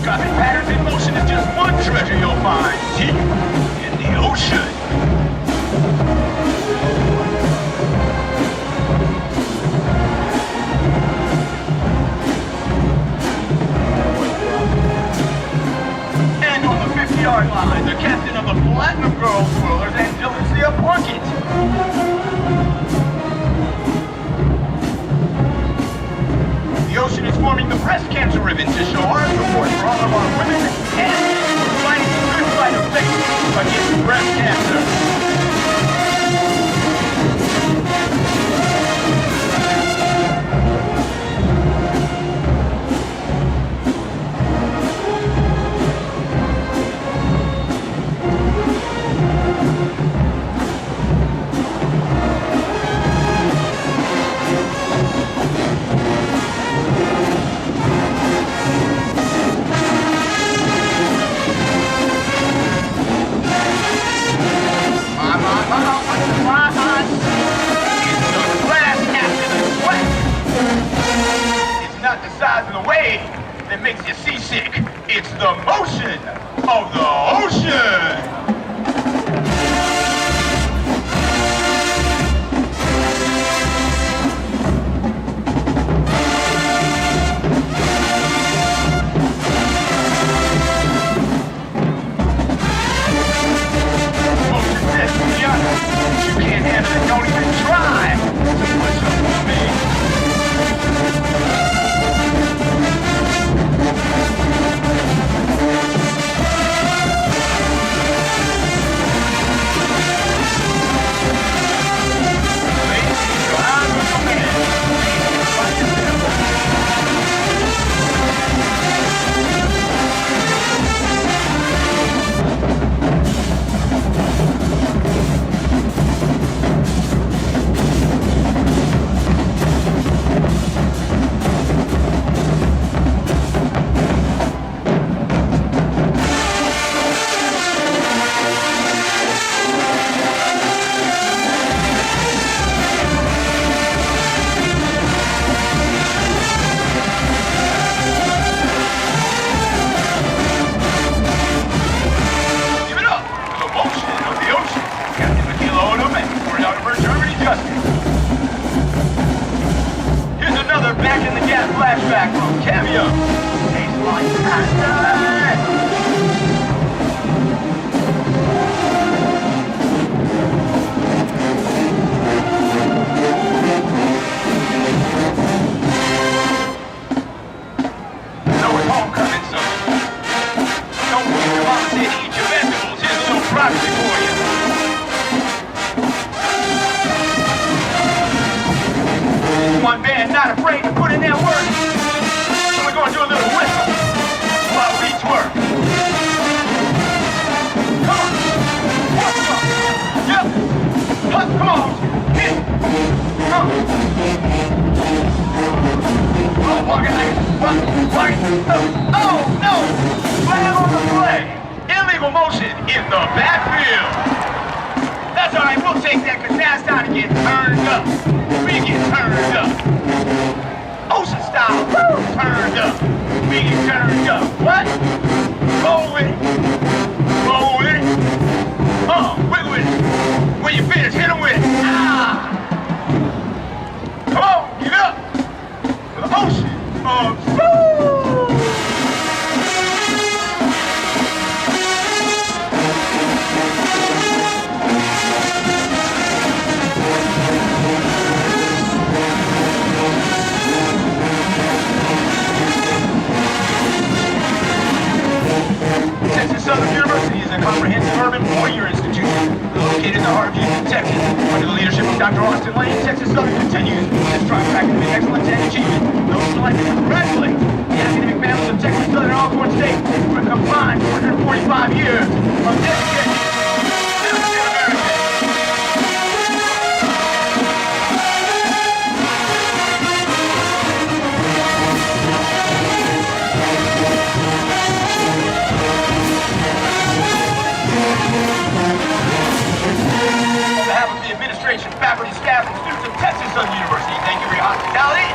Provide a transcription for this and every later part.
Microscopic patterns in motion is just one treasure you'll find deep in the ocean. And on the 50-yard line, the captain of the Platinum Girls Whirlers and Delicia Plunkett. The ocean is forming the breast cancer ribbon to show our support for all of our women and fighting the good fight of faith against breast cancer. The size of the wave that makes you seasick. It's the motion of the ocean. Motion says to be honest, you can't handle it, don't even try to push up on me. Here's another Back in the Gas flashback from Cameo. Tastes like pasta. So it's homecoming, son. Don't forget your mom said eat your vegetables. Here's a little prophecy for you. One band not afraid to put in their work. So we're going to do a little whistle while we twerk. Come on. Come on. Yep. Huh, come on. Hit it. Come on. Oh, walk it. Walk it. Oh, no. Flag on the play. Illegal motion in the backfield. That's all right. We'll take that because now it's time to get turned up. We get turned up. Ocean style, woo, turned up. We get turned up. What? Roll with it. Roll with it. Wiggle with it. When you finish, hit them with it. Ah! Come on, give it up. To the ocean of woo! Southern University is a comprehensive urban four-year institution located in the heart of Houston, Texas. Under the leadership of Dr. Austin Lane, Texas Southern continues its strong academic excellence and achievement. Those selected to congratulate the academic families of Texas Southern Alcorn State for a combined 445 years of dedication. Faculty, staff, and students of Texas Southern University, thank you for your hospitality.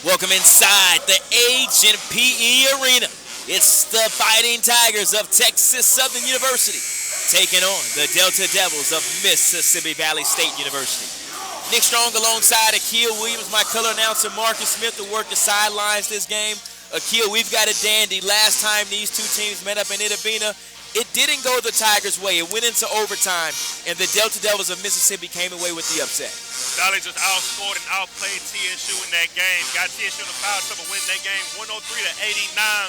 Welcome inside the H&PE Arena. It's the Fighting Tigers of Texas Southern University taking on the Delta Devils of Mississippi Valley State University. Nick Strong alongside Akil Williams, my color announcer Marcus Smith to work the sidelines this game. Akil, we've got a dandy. Last time these two teams met up in Itabena, it didn't go the Tigers' way. It went into overtime, and the Delta Devils of Mississippi came away with the upset. Valley just outscored and outplayed TSU in that game. Got TSU in the foul trouble, winning that game 103-89.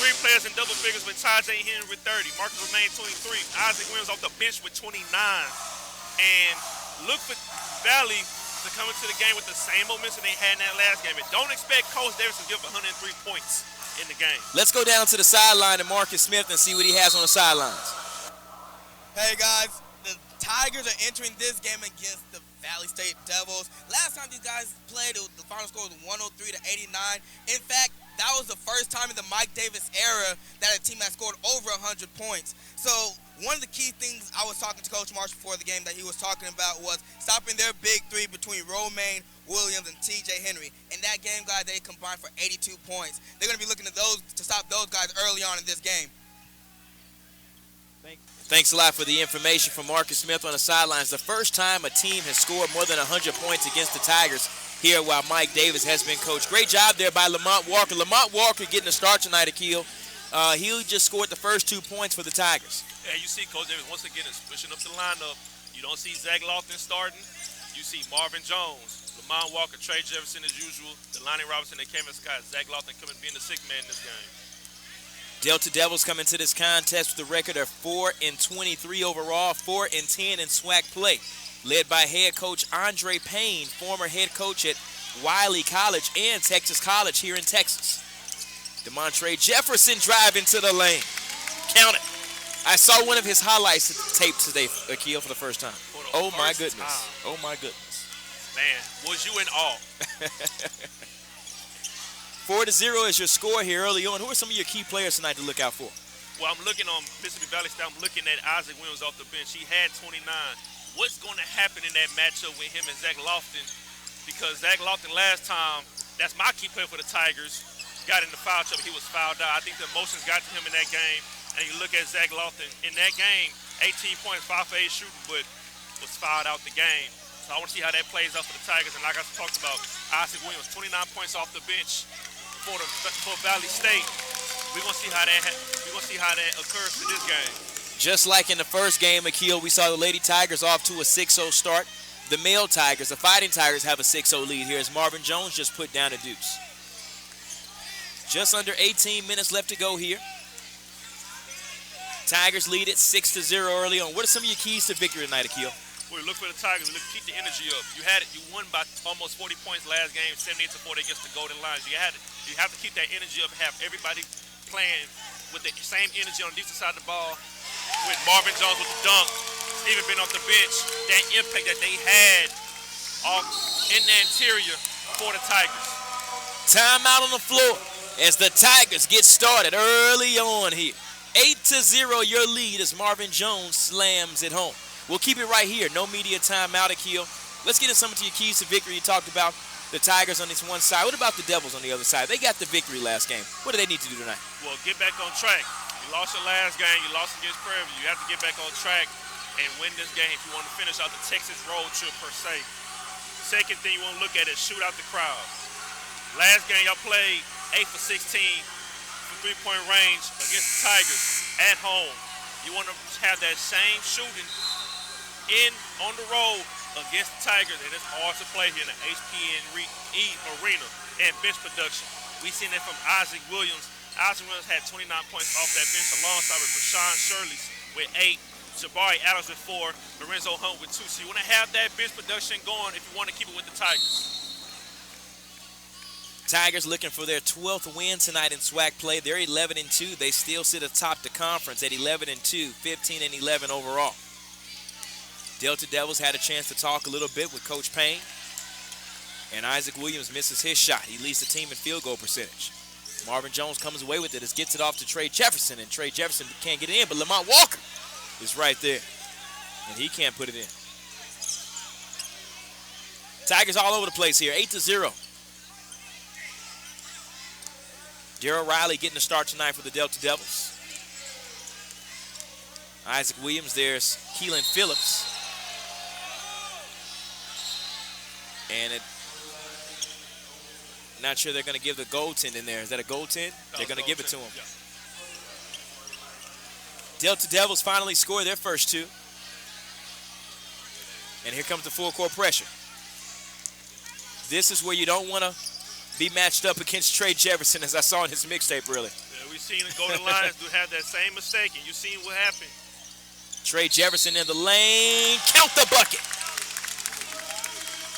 3 players in double figures with Tajay Henry with 30. Marcus Romaine 23. Isaac Williams off the bench with 29. And look for Valley to come into the game with the same momentum they had in that last game. And don't expect Coach Davis to give 103 points in the game. Let's go down to the sideline to Marcus Smith and see what he has on the sidelines. Hey guys, the Tigers are entering this game against the Valley State Devils. Last time these guys played, the final score was 103-89. In fact, that was the first time in the Mike Davis era that a team had scored over 100 points. So one of the key things I was talking to Coach Marsh before the game that he was talking about was stopping their big three between Romaine, Williams, and T.J. Henry. In that game, guys, they combined for 82 points. They're going to be looking at those to stop those guys early on in this game. Thanks a lot for the information from Marcus Smith on the sidelines. The first time a team has scored more than 100 points against the Tigers here while Mike Davis has been coached. Great job there by Lamont Walker. Lamont Walker getting a start tonight, Akil. He just scored the first 2 points for the Tigers. Yeah, you see Coach Davis once again is pushing up the lineup. You don't see Zach Lofton starting. You see Marvin Jones, Lamont Walker, Trey Jefferson as usual, Delani Robinson, and Kevin Scott. Zach Lofton coming being the sixth man in this game. Delta Devils come into this contest with a record of 4-23 overall, 4-10 in SWAC play, led by head coach Andre Payne, former head coach at Wiley College and Texas College here in Texas. DeMontre Jefferson driving to the lane. Count it. I saw one of his highlights tape today, Akil, for the first time. Oh my goodness. Oh my goodness. Man, was you in awe? 4-0 is your score here early on. Who are some of your key players tonight to look out for? Well, I'm looking on Mississippi Valley State. I'm looking at Isaac Williams off the bench. He had 29. What's going to happen in that matchup with him and Zach Lofton? Because Zach Lofton last time, that's my key player for the Tigers, got in the foul trouble. He was fouled out. I think the emotions got to him in that game. And you look at Zach Lofton in that game, 18 points, 5 for 8 shooting, but was fouled out the game. So I want to see how that plays out for the Tigers. And like I talked about, Isaac Williams, 29 points off the bench for Valley State. We're gonna see how that occurs for this game. Just like in the first game, Akil, we saw the Lady Tigers off to a 6-0 start. The male Tigers, the Fighting Tigers, have a 6-0 lead here as Marvin Jones just put down a deuce. Just under 18 minutes left to go here. Tigers lead it 6-0 early on. What are some of your keys to victory tonight, Akil? We look for the Tigers. We look to keep the energy up. You had it. You won by almost 40 points last game, 78-40 against the Golden Lions. You have to keep that energy up and have everybody playing with the same energy on the defensive side of the ball. With Marvin Jones with the dunk, Steven been off the bench, that impact that they had off in the interior for the Tigers. Timeout on the floor as the Tigers get started early on here. 8-0 your lead as Marvin Jones slams it home. We'll keep it right here. No media timeout, Akil. Let's get into some of your keys to victory. You talked about the Tigers on this one side. What about the Devils on the other side? They got the victory last game. What do they need to do tonight? Well, get back on track. You lost your last game. You lost against Prairie View. You have to get back on track and win this game if you want to finish out the Texas road trip per se. Second thing you want to look at is shoot out the crowd. Last game y'all played 8 for 16 from three-point range against the Tigers at home. You want to have that same shooting on the road against the Tigers, and it's hard to play here in the HPNE arena and bench production. We've seen that from Isaac Williams. Isaac Williams had 29 points off that bench alongside with Rashawn Shirley with 8, Jabari Adams with 4, Lorenzo Hunt with 2. So you want to have that bench production going if you want to keep it with the Tigers. Tigers looking for their 12th win tonight in SWAC play. They're 11-2. They still sit atop the conference at 11-2, 15-11 overall. Delta Devils had a chance to talk a little bit with Coach Payne, and Isaac Williams misses his shot. He leads the team in field goal percentage. Marvin Jones comes away with it, gets it off to Trey Jefferson, and Trey Jefferson can't get it in, but Lamont Walker is right there, and he can't put it in. Tigers all over the place here, 8-0. Darryl Riley getting the start tonight for the Delta Devils. Isaac Williams, there's Keelan Phillips. And not sure they're going to give the goaltend in there. Is that a goaltend? They're going to give it to him. Yeah. Delta Devils finally score their first two. And here comes the full court pressure. This is where you don't want to be matched up against Trey Jefferson, as I saw in his mixtape earlier. Yeah, we've seen the Golden Lions do have that same mistake, and you've seen what happened. Trey Jefferson in the lane. Count the bucket.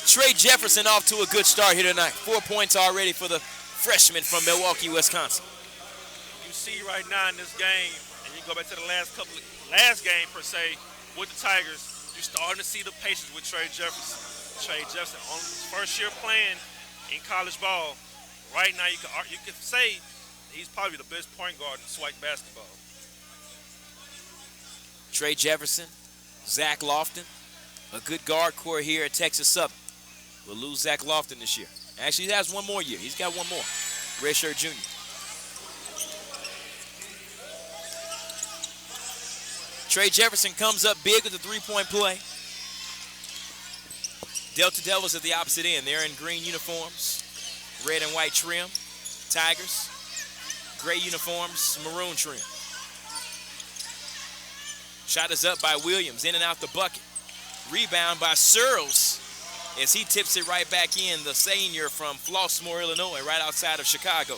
Trey Jefferson off to a good start here tonight. 4 points already for the freshman from Milwaukee, Wisconsin. You see right now in this game, and you go back to the last game per se, with the Tigers, you're starting to see the patience with Trey Jefferson. Trey Jefferson on his first year playing in college ball. Right now, you can say he's probably the best point guard in SWAC basketball. Trey Jefferson, Zach Lofton, a good guard core here at Texas Southern. We'll lose Zach Lofton this year. Actually, he has one more year. He's got one more. Redshirt junior. Trey Jefferson comes up big with a three-point play. Delta Devils at the opposite end. They're in green uniforms, red and white trim. Tigers, gray uniforms, maroon trim. Shot is up by Williams, in and out the bucket. Rebound by Searles as he tips it right back in, the senior from Flossmoor, Illinois, right outside of Chicago.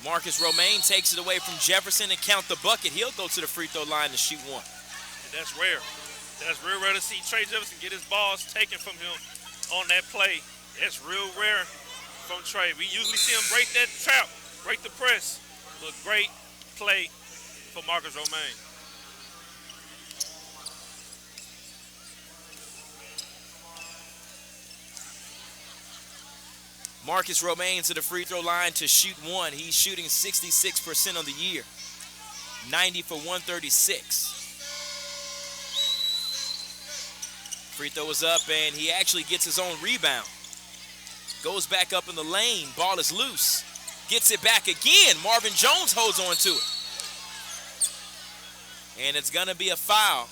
Marcus Romaine takes it away from Jefferson and count the bucket. He'll go to the free throw line to shoot one. That's rare. That's real rare to see Trey Jefferson get his balls taken from him on that play. That's real rare from Trey. We usually see him break that trap, break the press. Look, great play for Marcus Romaine. Marcus Romaine to the free throw line to shoot one. He's shooting 66% on the year. 90 for 136. Free throw is up, and he actually gets his own rebound. Goes back up in the lane. Ball is loose. Gets it back again. Marvin Jones holds on to it. And it's going to be a foul.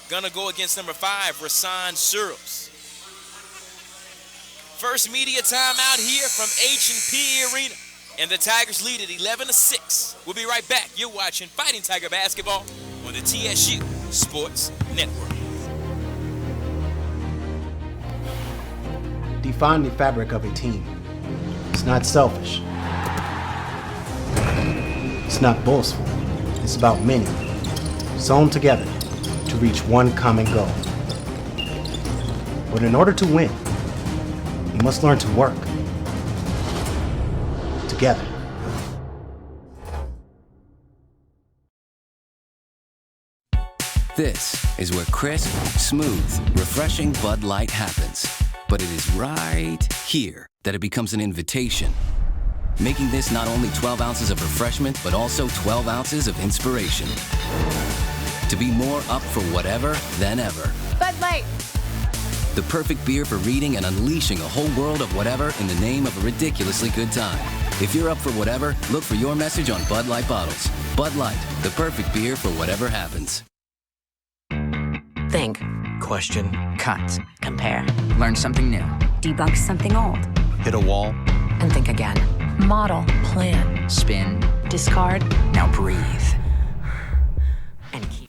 Going to go against number 5, Rasan Searles. First media timeout here from H&P Arena. And the Tigers lead it 11-6. We'll be right back. You're watching Fighting Tiger Basketball on the TSU Sports Network. Define the fabric of a team. It's not selfish. It's not boastful. It's about many, sewn together to reach one common goal. But in order to win, you must learn to work together. This is where crisp, smooth, refreshing Bud Light happens. But it is right here that it becomes an invitation, making this not only 12 ounces of refreshment, but also 12 ounces of inspiration. To be more up for whatever than ever. Bud Light. The perfect beer for reading and unleashing a whole world of whatever in the name of a ridiculously good time. If you're up for whatever, look for your message on Bud Light bottles. Bud Light, the perfect beer for whatever happens. Think. Question. Cut. Compare. Learn something new. Debug something old. Hit a wall. And think again. Model. Plan. Spin. Discard. Now breathe. And keep.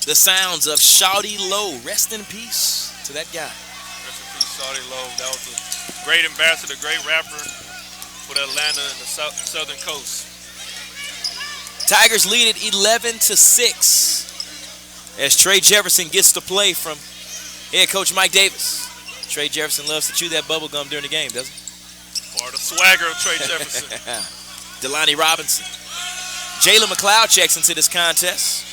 The sounds of Shawty Low. Rest in peace to that guy. Rest in peace, Shawty Low. That was a great ambassador, great rapper for Atlanta and the southern coast. Tigers lead it 11-6 as Trey Jefferson gets to play from head coach Mike Davis. Trey Jefferson loves to chew that bubble gum during the game, doesn't he? Or the swagger of Trey Jefferson. Delani Robinson. Jalen McLeod checks into this contest.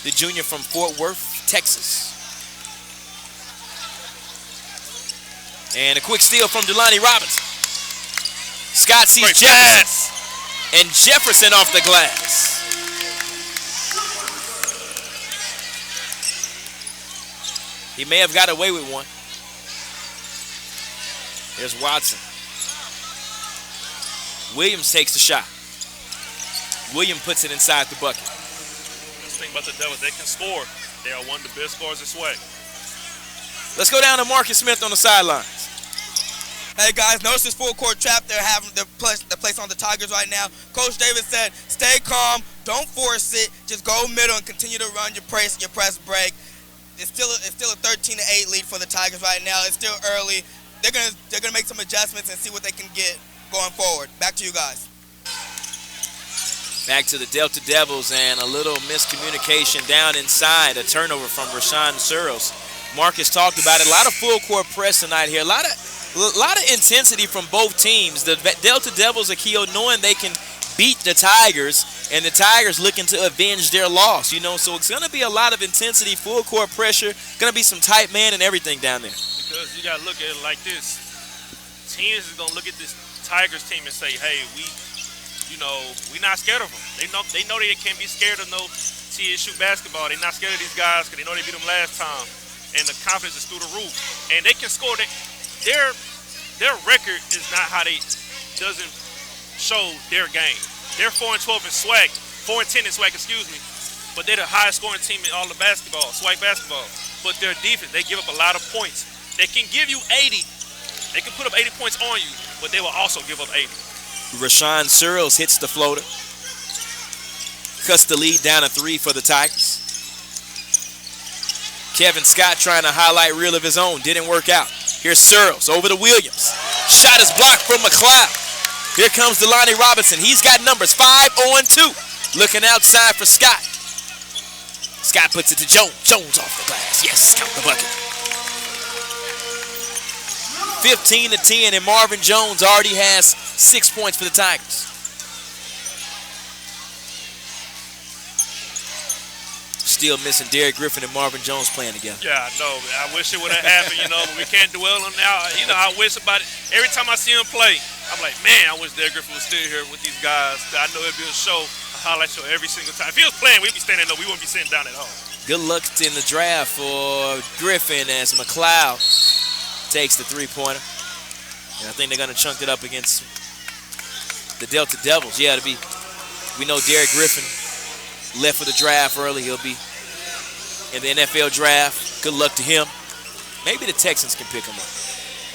The junior from Fort Worth, Texas. And a quick steal from Delani Robinson. Scott sees Great Jefferson. pass. And Jefferson off the glass. He may have got away with one. Here's Watson. Williams takes the shot. Williams puts it inside the bucket. That's the thing about the Devils, they can score. They are one of the best scorers this way. Let's go down to Marcus Smith on the sidelines. Hey guys, notice this full court trap they're having the place on the Tigers right now. Coach Davis said, stay calm, don't force it, just go middle and continue to run your press break. It's still a 13-8 lead for the Tigers right now. It's still early. They're gonna make some adjustments and see what they can get going forward. Back to you guys. Back to the Delta Devils and a little miscommunication down inside. A turnover from Rasan Searles. Marcus talked about it. A lot of full court press tonight here. A lot of intensity from both teams. The Delta Devils are knowing they can beat the Tigers, and the Tigers looking to avenge their loss. You know, so it's going to be a lot of intensity, full court pressure. Going to be some tight man and everything down there. Because you got to look at it like this. Teams is going to look at this Tigers team and say, hey, we're not scared of them. They know they can't be scared of no TSU basketball. They're not scared of these guys because they know they beat them last time. And the confidence is through the roof. And they can score. Their record is not how they doesn't show their game. They're 4-12 in SWAC, 4-10 in SWAC, excuse me. But they're the highest scoring team in all the basketball, SWAC basketball. But their defense, they give up a lot of points. They can give you 80. They can put up 80 points on you, but they will also give up 80. Rasan Searles hits the floater. Cuts the lead down to 3 for the Tigers. Kevin Scott trying to highlight reel of his own. Didn't work out. Here's Searles over to Williams. Shot is blocked from McLeod. Here comes Delani Robinson. He's got numbers 5-on-2. Looking outside for Scott. Scott puts it to Jones. Jones off the glass. Yes, count the bucket. 15-10, and Marvin Jones already has 6 points for the Tigers. Still missing Derek Griffin and Marvin Jones playing together. Yeah, I know. I wish it would have happened, but we can't dwell on now. I wish about it. Every time I see him play, I'm like, man, I wish Derek Griffin was still here with these guys. I know it'd be a show, a highlight show every single time. If he was playing, we'd be standing up. We wouldn't be sitting down at all. Good luck in the draft for Griffin as McLeod takes the three-pointer. And I think they're going to chunk it up against the Delta Devils. Yeah, we know Derek Griffin left for the draft early. He'll be in the NFL draft. Good luck to him. Maybe the Texans can pick him up.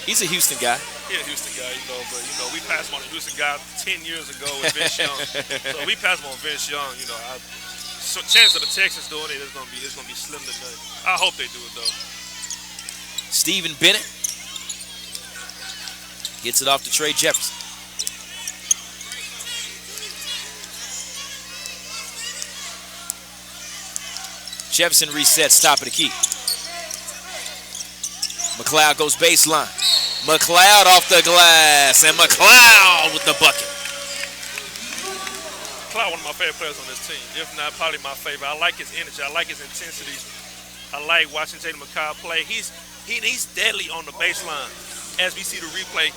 He's a Houston guy. Yeah, Houston guy, but we passed him on a Houston guy 10 years ago with Vince Young. So we passed him on Vince Young, so chance of the Texans doing it is gonna be slim to none. I hope they do it though. Stephen Bennett gets it off to Trey Jefferson. Jefferson resets top of the key. McLeod goes baseline. McLeod off the glass, and McLeod with the bucket. McLeod, one of my favorite players on this team, if not probably my favorite. I like his energy. I like his intensity. I like watching Jaden McLeod play. He's deadly on the baseline. As we see the replay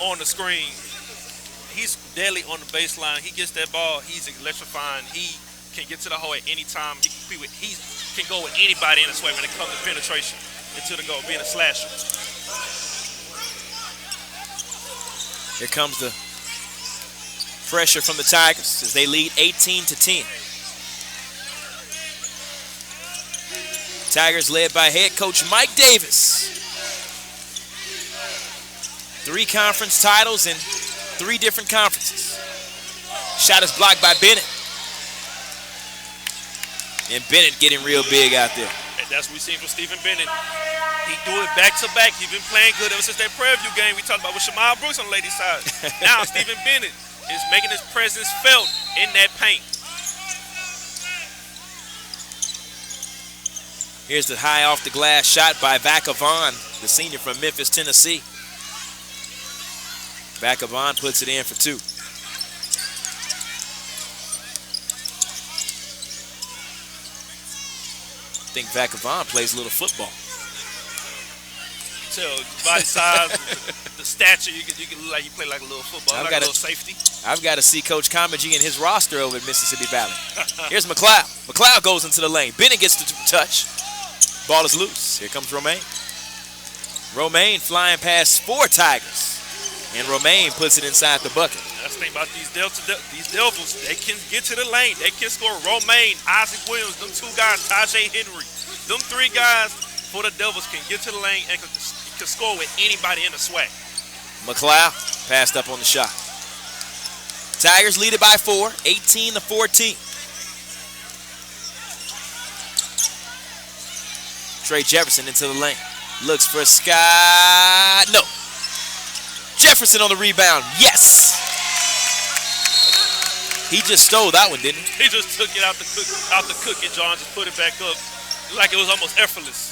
on the screen, he's deadly on the baseline. He gets that ball. He's electrifying. He can get to the hole at any time. He can go with anybody in the sway when it comes to penetration into the goal, being a slasher. Here comes the pressure from the Tigers as they lead 18-10. Tigers led by head coach Mike Davis. 3 conference titles in 3 different conferences. Shot is blocked by Bennett. And Bennett getting real big out there. And that's what we've seen from Stephen Bennett. He do it back-to-back. He's been playing good ever since that Prairie View game we talked about with Shamar Brooks on the ladies' side. Now Stephen Bennett is making his presence felt in that paint. Here's the high off the glass shot by Vacavon, the senior from Memphis, Tennessee. Vacavon puts it in for 2. I think Vacavon plays a little football. Tell body size, the stature, you can look like you play like a little football, like a little safety. I've got to see Coach Comegy and his roster over at Mississippi Valley. Here's McLeod. McLeod goes into the lane. Bennett gets the touch. Ball is loose. Here comes Romaine. Romaine flying past 4 Tigers. And Romaine puts it inside the bucket. That's the thing about these Devils. They can get to the lane. They can score. Romaine, Isaac Williams, them 2 guys, Tajay Henry. Them 3 guys for the Devils can get to the lane and can score with anybody in the swag. McLeod passed up on the shot. Tigers lead it by 4, 18-14. Trey Jefferson into the lane. Looks for Scott. No. Jefferson on the rebound. Yes. He just stole that one, didn't he? He just took it out the cookie jar and just put it back up like it was almost effortless.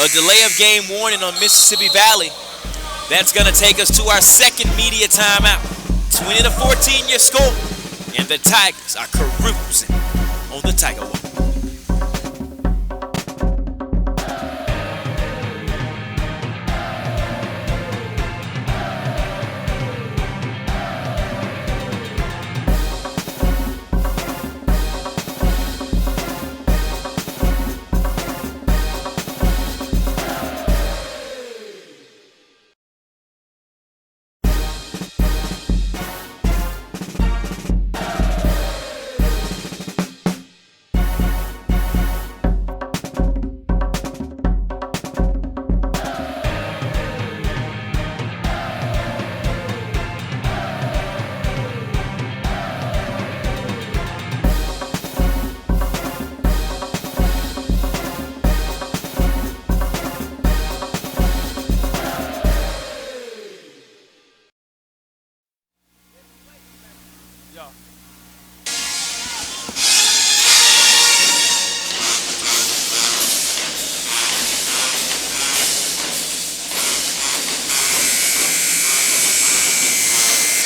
A delay of game warning on Mississippi Valley. That's going to take us to our second media timeout. 20-14 your score. And the Tigers are cruising on the Tiger Walk.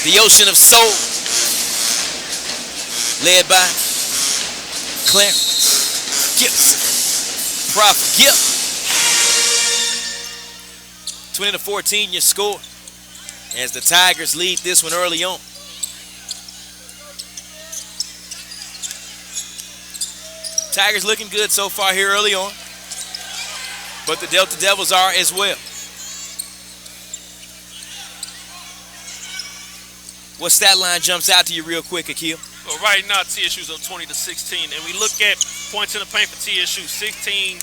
The Ocean of Soul, led by Clarence Gibson, Prof. Gibb. 20-14 your score as the Tigers lead this one early on. Tigers looking good so far here early on. but the Delta Devils are as well. What stat line jumps out to you real quick, Akil? Well, right now, TSU's up 20-16, and we look at points in the paint for TSU, 16-12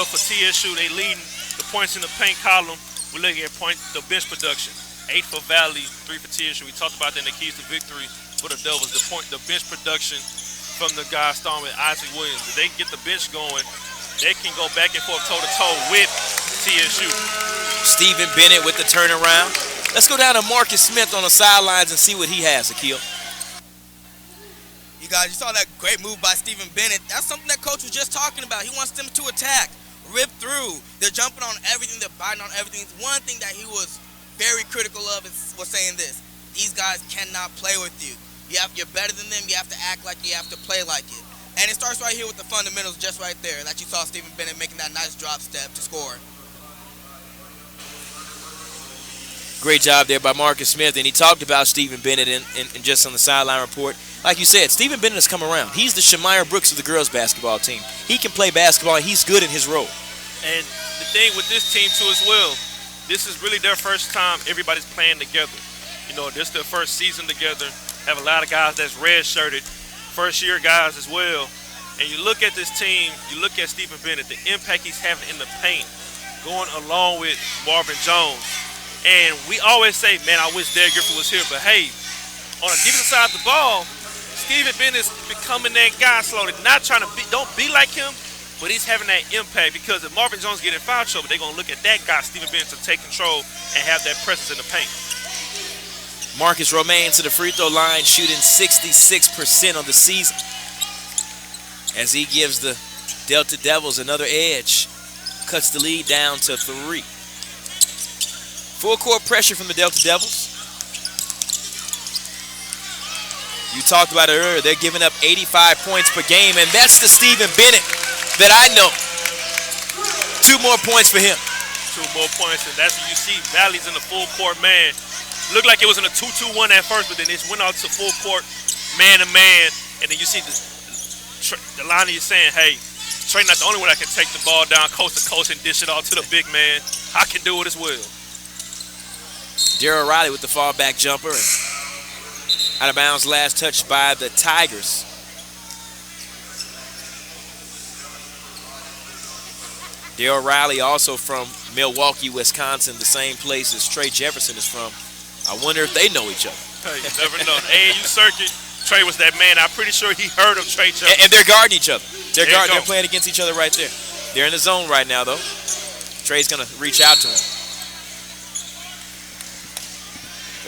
for TSU. They leading the points in the paint column. We're looking at the bench production, 8 for Valley, 3 for TSU. We talked about that in the keys to victory for the Devils. The bench production from the guy starting with Isaac Williams. If they can get the bench going, they can go back and forth toe-to-toe with TSU. Stephen Bennett with the turnaround. Let's go down to Marcus Smith on the sidelines and see what he has, Akil. You guys, you saw that great move by Stephen Bennett. That's something that coach was just talking about. He wants them to attack, rip through. They're jumping on everything. They're biting on everything. One thing that he was very critical of was saying this. These guys cannot play with you. You're better than them. You have to act like you have to play like it. And it starts right here with the fundamentals just right there. That you saw Stephen Bennett making that nice drop step to score. Great job there by Marcus Smith, and he talked about Stephen Bennett in just on the sideline report. Like you said, Stephen Bennett has come around. He's the Shamire Brooks of the girls' basketball team. He can play basketball, and he's good in his role. And the thing with this team, too, as well, this is really their first time everybody's playing together. You know, this is their first season together. Have a lot of guys that's red-shirted, first-year guys as well. And you look at this team, you look at Stephen Bennett, the impact he's having in the paint, going along with Marvin Jones. And we always say, man, I wish Derek Griffin was here. But, hey, on the defensive side of the ball, Stephen Bennett's becoming that guy slowly. Not trying to don't be like him, but he's having that impact because if Marvin Jones get in foul trouble, they're going to look at that guy, Stephen Bennett, to take control and have that presence in the paint. Marcus Romaine to the free throw line, shooting 66% on the season as he gives the Delta Devils another edge. Cuts the lead down to 3. Full court pressure from the Delta Devils. You talked about it earlier. They're giving up 85 points per game, and that's the Stephen Bennett that I know. 2 more points for him. 2 more points, and that's what you see. Valley's in the full court man. Looked like it was in a 2-2-1 at first, but then it went out to full court man-to-man, and then you see the line of you saying, hey, Trey not the only one that can take the ball down coast to coast and dish it off to the big man. I can do it as well. Darryl Riley with the fallback jumper. And out of bounds, last touch by the Tigers. Darryl Riley also from Milwaukee, Wisconsin, the same place as Trey Jefferson is from. I wonder if they know each other. Hey, you never know. The AAU circuit, Trey was that man. I'm pretty sure he heard of Trey Jefferson. And they're guarding each other. They're playing against each other right there. They're in the zone right now, though. Trey's going to reach out to him.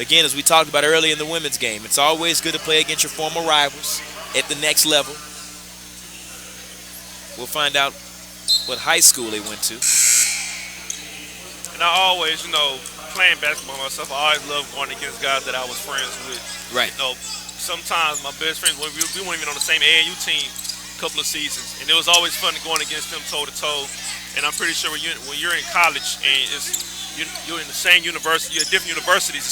Again, as we talked about early in the women's game, it's always good to play against your former rivals at the next level. We'll find out what high school they went to. And I always, playing basketball myself, I always loved going against guys that I was friends with. Right. Sometimes my best friends, we weren't even on the same AAU team a couple of seasons, and it was always fun going against them toe-to-toe. And I'm pretty sure when you're in college and you're in the same university, you're at different universities,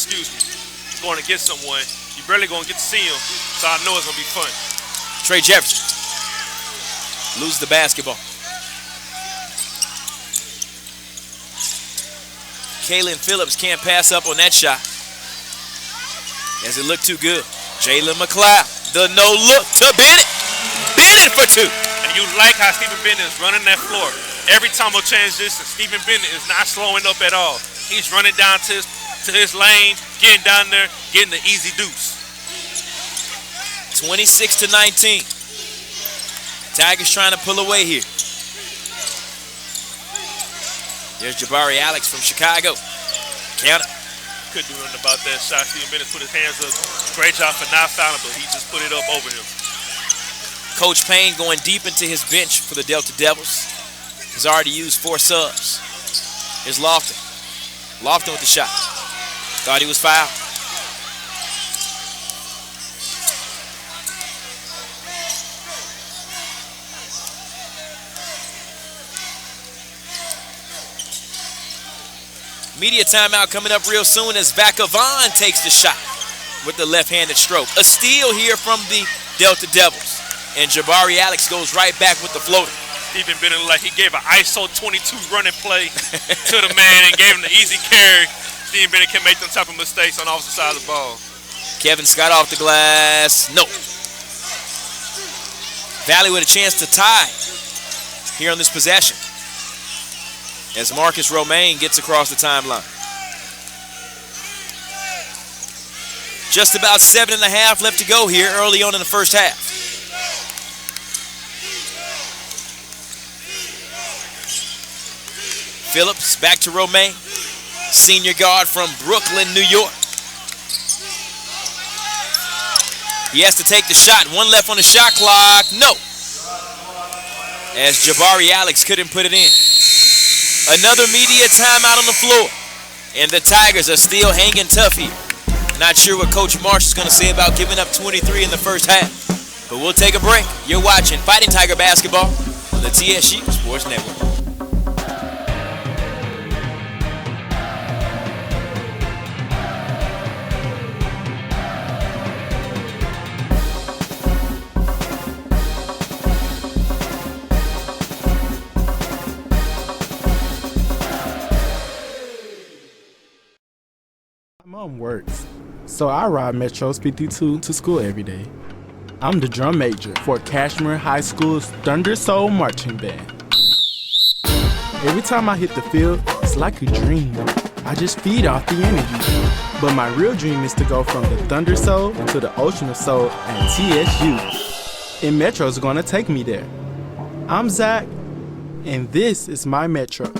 going against someone, you're barely going to get to see them, so I know it's going to be fun. Trey Jefferson loses the basketball. Kaylin Phillips can't pass up on that shot as it looked too good. Jalen McLeod, the no-look to Bennett. Bennett for 2. And you like how Stephen Bennett is running that floor. Every time we'll change this, Stephen Bennett is not slowing up at all. He's running down to his lane, getting down there, getting the easy deuce. 26-19. Tigers trying to pull away here. There's Jabari Alex from Chicago. Count it. Couldn't do nothing about that shot. Stephen Bennett put his hands up. Great job for not fouling, but he just put it up over him. Coach Payne going deep into his bench for the Delta Devils. He's already used 4 subs. Here's Lofton. Lofton with the shot. Thought he was fouled. Media timeout coming up real soon as Vacavon takes the shot with the left-handed stroke. A steal here from the Delta Devils. And Jabari Alex goes right back with the floater. Stephen Bennett like he gave an ISO 22 running play to the man and gave him the easy carry. Stephen Bennett can make them type of mistakes on the opposite side of the ball. Kevin Scott off the glass. No. Valley with a chance to tie here on this possession as Marcus Romaine gets across the timeline. Just about 7.5 left to go here early on in the first half. Phillips back to Romaine, senior guard from Brooklyn, New York. He has to take the shot. One left on the shot clock. No. As Jabari Alex couldn't put it in. Another media timeout on the floor. And the Tigers are still hanging tough here. Not sure what Coach Marsh is going to say about giving up 23 in the first half. But we'll take a break. You're watching Fighting Tiger Basketball on the TSU Sports Network. My mom works, so I ride Metro's 52 to school every day. I'm the drum major for Cashmere High School's Thunder Soul Marching Band. Every time I hit the field, it's like a dream. I just feed off the energy. But my real dream is to go from the Thunder Soul to the Ocean of Soul at TSU. And Metro's gonna take me there. I'm Zach, and this is my Metro.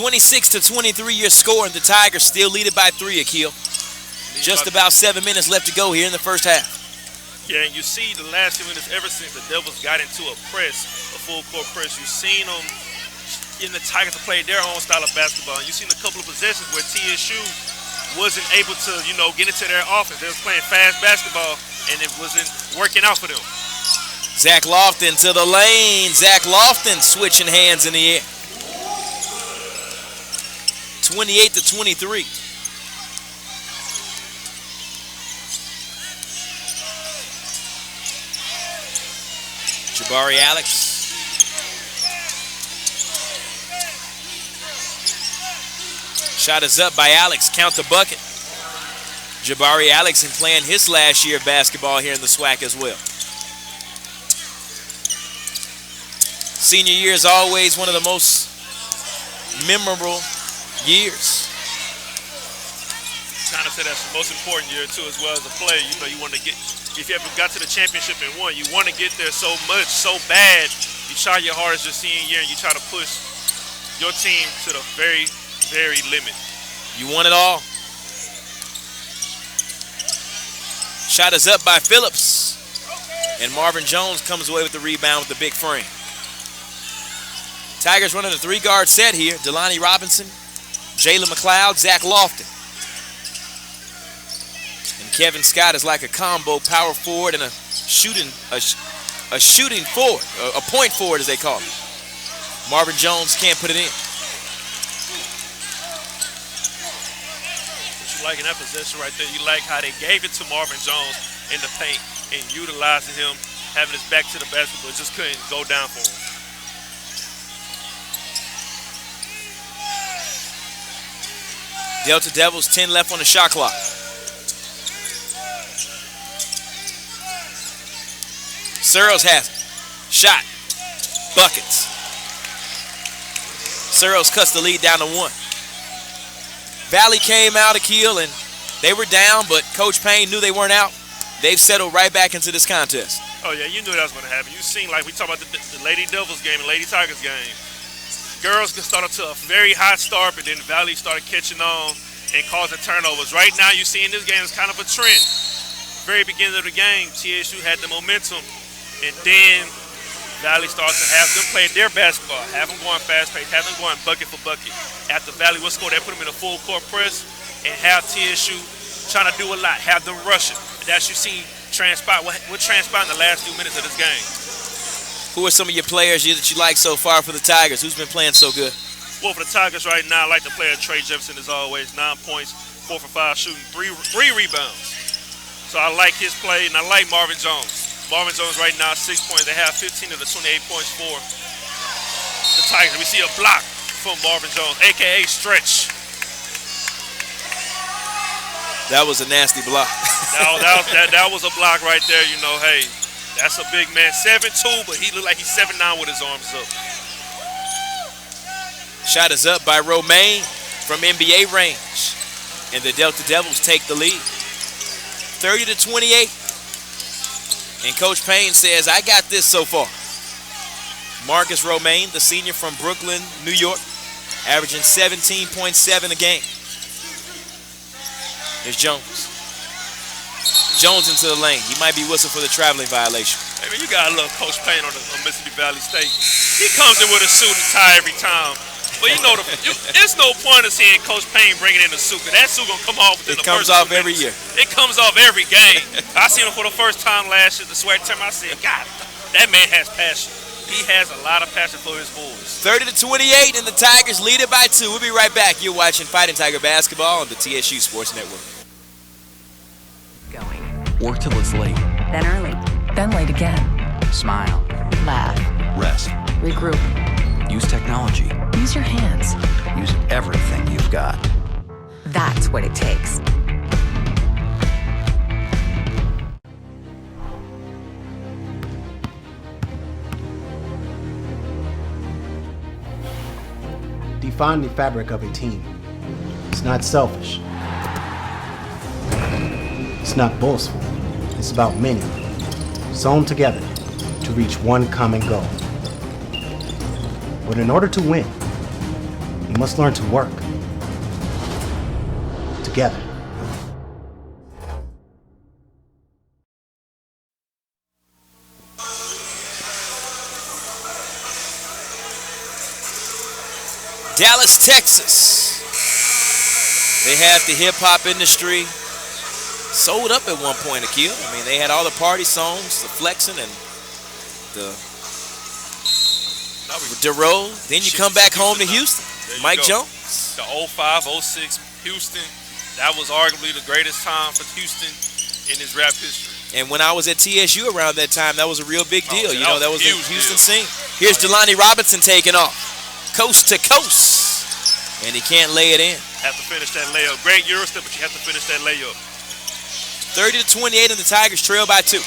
(26-23) your score, and the Tigers still lead it by 3, Akil. Just about 7 minutes left to go here in the first half. Yeah, and you see the last 2 minutes, ever since the Devils got into a press, a full court press, you've seen them in the Tigers to play their own style of basketball. And you've seen a couple of possessions where TSU wasn't able to, get into their offense. They was playing fast basketball, and it wasn't working out for them. Zach Lofton to the lane. Zach Lofton switching hands in the air. 28-23. Jabari Alex. Shot is up by Alex. Count the bucket. Jabari Alex in playing his last year of basketball here in the SWAC as well. Senior year is always one of the most memorable years. Kind of say that's the most important year too, as well as a player. You want to get, if you ever got to the championship and won, you want to get there so much, so bad. You try your hardest your senior year, and you try to push your team to the very, very limit. You want it all. Shot is up by Phillips, and Marvin Jones comes away with the rebound with the big frame. Tigers running a 3-guard set here. Delani Robinson, Jalen McLeod, Zach Lofton. And Kevin Scott is like a combo power forward and a shooting forward, a point forward as they call it. Marvin Jones can't put it in. What you like in that possession right there, you like how they gave it to Marvin Jones in the paint and utilizing him, having his back to the basketball, just couldn't go down for him. Delta Devils, 10 left on the shot clock. Searles has it. Shot. Buckets. Searles cuts the lead down to 1. Valley came out of Kiel, and they were down, but Coach Payne knew they weren't out. They've settled right back into this contest. Oh, yeah, you knew that was going to happen. You seen, like we talked about the Lady Devils game and Lady Tigers game. Girls started to a very hot start, but then Valley started catching on, and causing turnovers. Right now, you see in this game, it's kind of a trend. Very beginning of the game, TSU had the momentum, and then Valley starts to have them play their basketball, have them going fast pace, have them going bucket for bucket. After Valley would score, they put them in a full court press and have TSU trying to do a lot, have them rushing. And that's you see transpire. What transpired in the last few minutes of this game. Who are some of your players that you like so far for the Tigers? Who's been playing so good? Well, for the Tigers right now, I like the player Trey Jefferson as always. 9 points, 4 for 5 shooting, three rebounds. So I like his play, and I like Marvin Jones. Marvin Jones right now, 6 points. They have 15 of the 28 points for the Tigers. We see a block from Marvin Jones, a.k.a. Stretch. That was a nasty block. that was a block right there. You know, hey, that's a big man. 7'2", but he looked like he's 7'9" with his arms up. Shot is up by Romaine from NBA range. And the Delta Devils take the lead. 30-28. And Coach Payne says, I got this so far. Marcus Romaine, the senior from Brooklyn, New York, averaging 17.7 a game. Here's Jones. Jones into the lane. He might be whistled for the traveling violation. Hey, man, you gotta love Coach Payne on Mississippi Valley State. He comes in with a suit and tie every time. But you know, there's no point of seeing Coach Payne bringing in a suit. That suit gonna come off within the first 2 minutes. It comes off every year. It comes off every game. I seen him for the first time last year, the sweat term. I said, God, that man has passion. He has a lot of passion for his boys. 30-28, and the Tigers lead it by 2. We'll be right back. You're watching Fighting Tiger Basketball on the TSU Sports Network. Going. Work till it's late. Then early. Then late again. Smile. Laugh. Rest. Regroup. Use technology. Use your hands. Use everything you've got. That's what it takes. Define the fabric of a team. It's not selfish. It's not boastful. It's about many, sewn together to reach one common goal. But in order to win, you must learn to work together. Dallas, Texas. They had the hip-hop industry sold up at one point, Akil. I mean, they had all the party songs, the flexing and the roll. Then you come back home to Houston. Mike Jones. The 05-06 Houston, that was arguably the greatest time for Houston in his rap history. And when I was at TSU around that time, that was a real big deal. You know, that was the Houston deal. scene. Here's Jelani Robinson taking off. Coast to coast. And he can't lay it in. Have to finish that layup. Great Euro step, but you have to finish that layup. 30-28, and the Tigers trail by 2.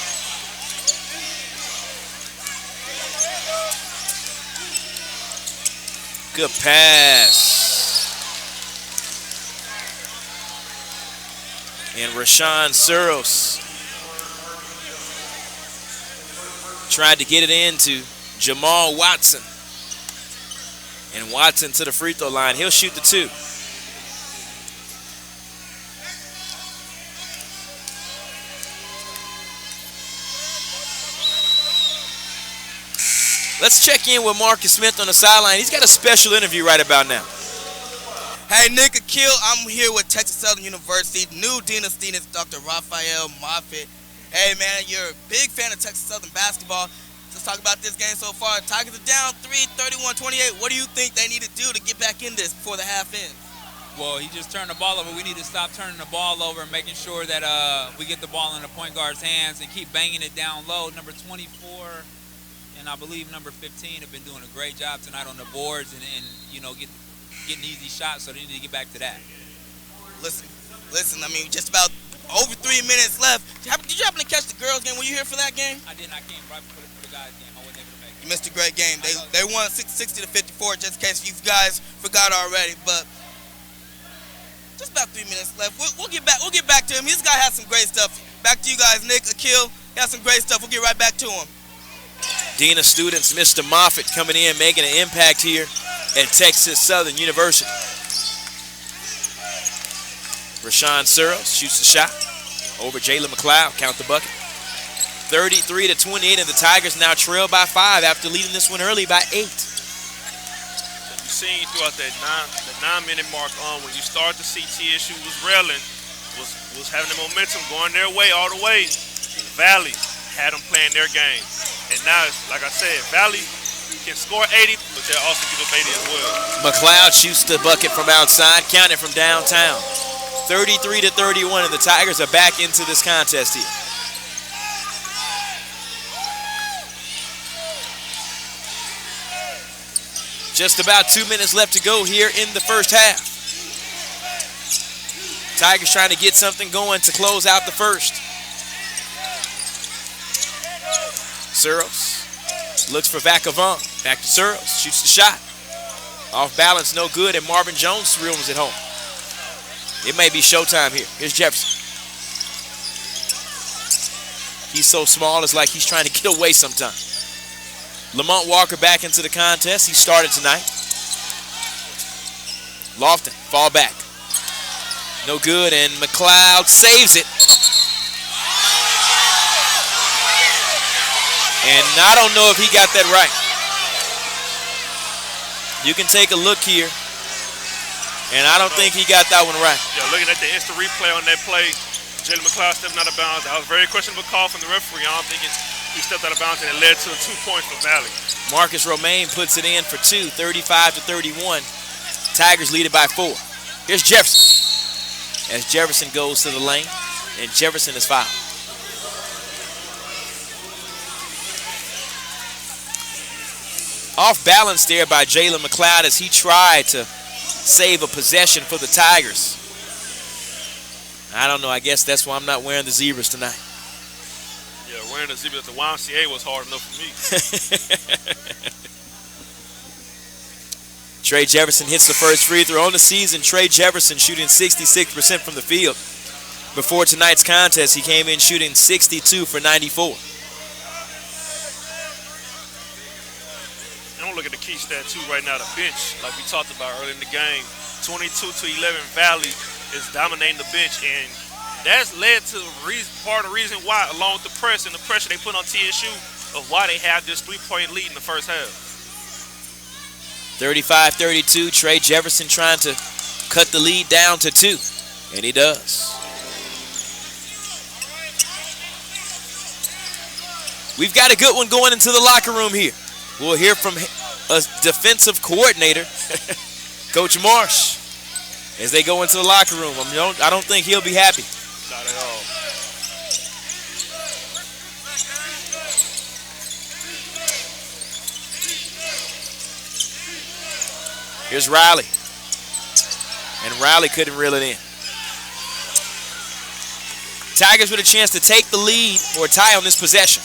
Good pass. And Rashawn Suros tried to get it into Jamal Watson. And Watson to the free throw line. He'll shoot the 2. Let's check in with Marcus Smith on the sideline. He's got a special interview right about now. Hey, Nick Akil, I'm here with Texas Southern University, new Dean of Students, Dr. Raphael Moffitt. Hey, man, you're a big fan of Texas Southern basketball. Let's talk about this game so far. Tigers are down 3, 31-28. What do you think they need to do to get back in this before the half ends? Well, he just turned the ball over. We need to stop turning the ball over and making sure that we get the ball in the point guard's hands and keep banging it down low. Number 24 and I believe number 15 have been doing a great job tonight on the boards and you know, getting easy shots, so they need to get back to that. Listen, I mean, just about over 3 minutes left. Did you happen to catch the girls' game? Were you here for that game? I didn't. I came right for the guys' game. I wasn't able to make it. You missed a great game. They won 60-54, just in case you guys forgot already. But just about 3 minutes left. We'll get back. We'll get back to him. This guy has some great stuff. Back to you guys, Nick, Akil. He has some great stuff. We'll get right back to him. Dean of Students, Mr. Moffitt, coming in, making an impact here at Texas Southern University. Rashawn Searles shoots the shot over Jalen McLeod. Count the bucket. 33-28, and the Tigers now trail by 5 after leading this one early by 8. You've seen throughout that 9-minute mark on when you start to see TSU was railing, was having the momentum going their way all the way. Valley had them playing their game. And now, like I said, Valley can score 80, but they'll also give up 80 as well. McLeod shoots the bucket from outside, counted from downtown. 33-31, and the Tigers are back into this contest here. Just about 2 minutes left to go here in the first half. Tigers trying to get something going to close out the first. Searles looks for Vacavon. Back to Searles, shoots the shot. Off balance, no good, and Marvin Jones reels it home. It may be showtime here. Here's Jefferson. He's so small, it's like he's trying to get away sometimes. Lamont Walker back into the contest. He started tonight. Lofton, fall back. No good, and McLeod saves it. And I don't know if he got that right. You can take a look here, and I don't think he got that one right. Yeah, looking at the instant replay on that play, Jalen McLeod stepping out of bounds. That was a very questionable call from the referee. I don't think he stepped out of bounds, and it led to 2 points for Valley. Marcus Romaine puts it in for 2, 35-31. Tigers lead it by 4. Here's Jefferson. As Jefferson goes to the lane, and Jefferson is fouled. Off balance there by Jalen McLeod as he tried to save a possession for the Tigers. I don't know, I guess that's why I'm not wearing the Zebras tonight. Yeah, wearing the Zebras at the YMCA was hard enough for me. Trey Jefferson hits the first free throw on the season. Trey Jefferson shooting 66% from the field. Before tonight's contest, he came in shooting 62 for 94. And I'm looking at the key stat too right now, the bench, like we talked about earlier in the game. 22-11 Valley is dominating the bench, and that's led to part of the reason why, along with the press and the pressure they put on TSU, of why they have this 3-point lead in the first half. 35-32, Trey Jefferson trying to cut the lead down to 2, and he does. We've got a good one going into the locker room here. We'll hear from a defensive coordinator, Coach Marsh, as they go into the locker room. I don't think he'll be happy. Not at all. Here's Riley. And Riley couldn't reel it in. Tigers with a chance to take the lead or tie on this possession.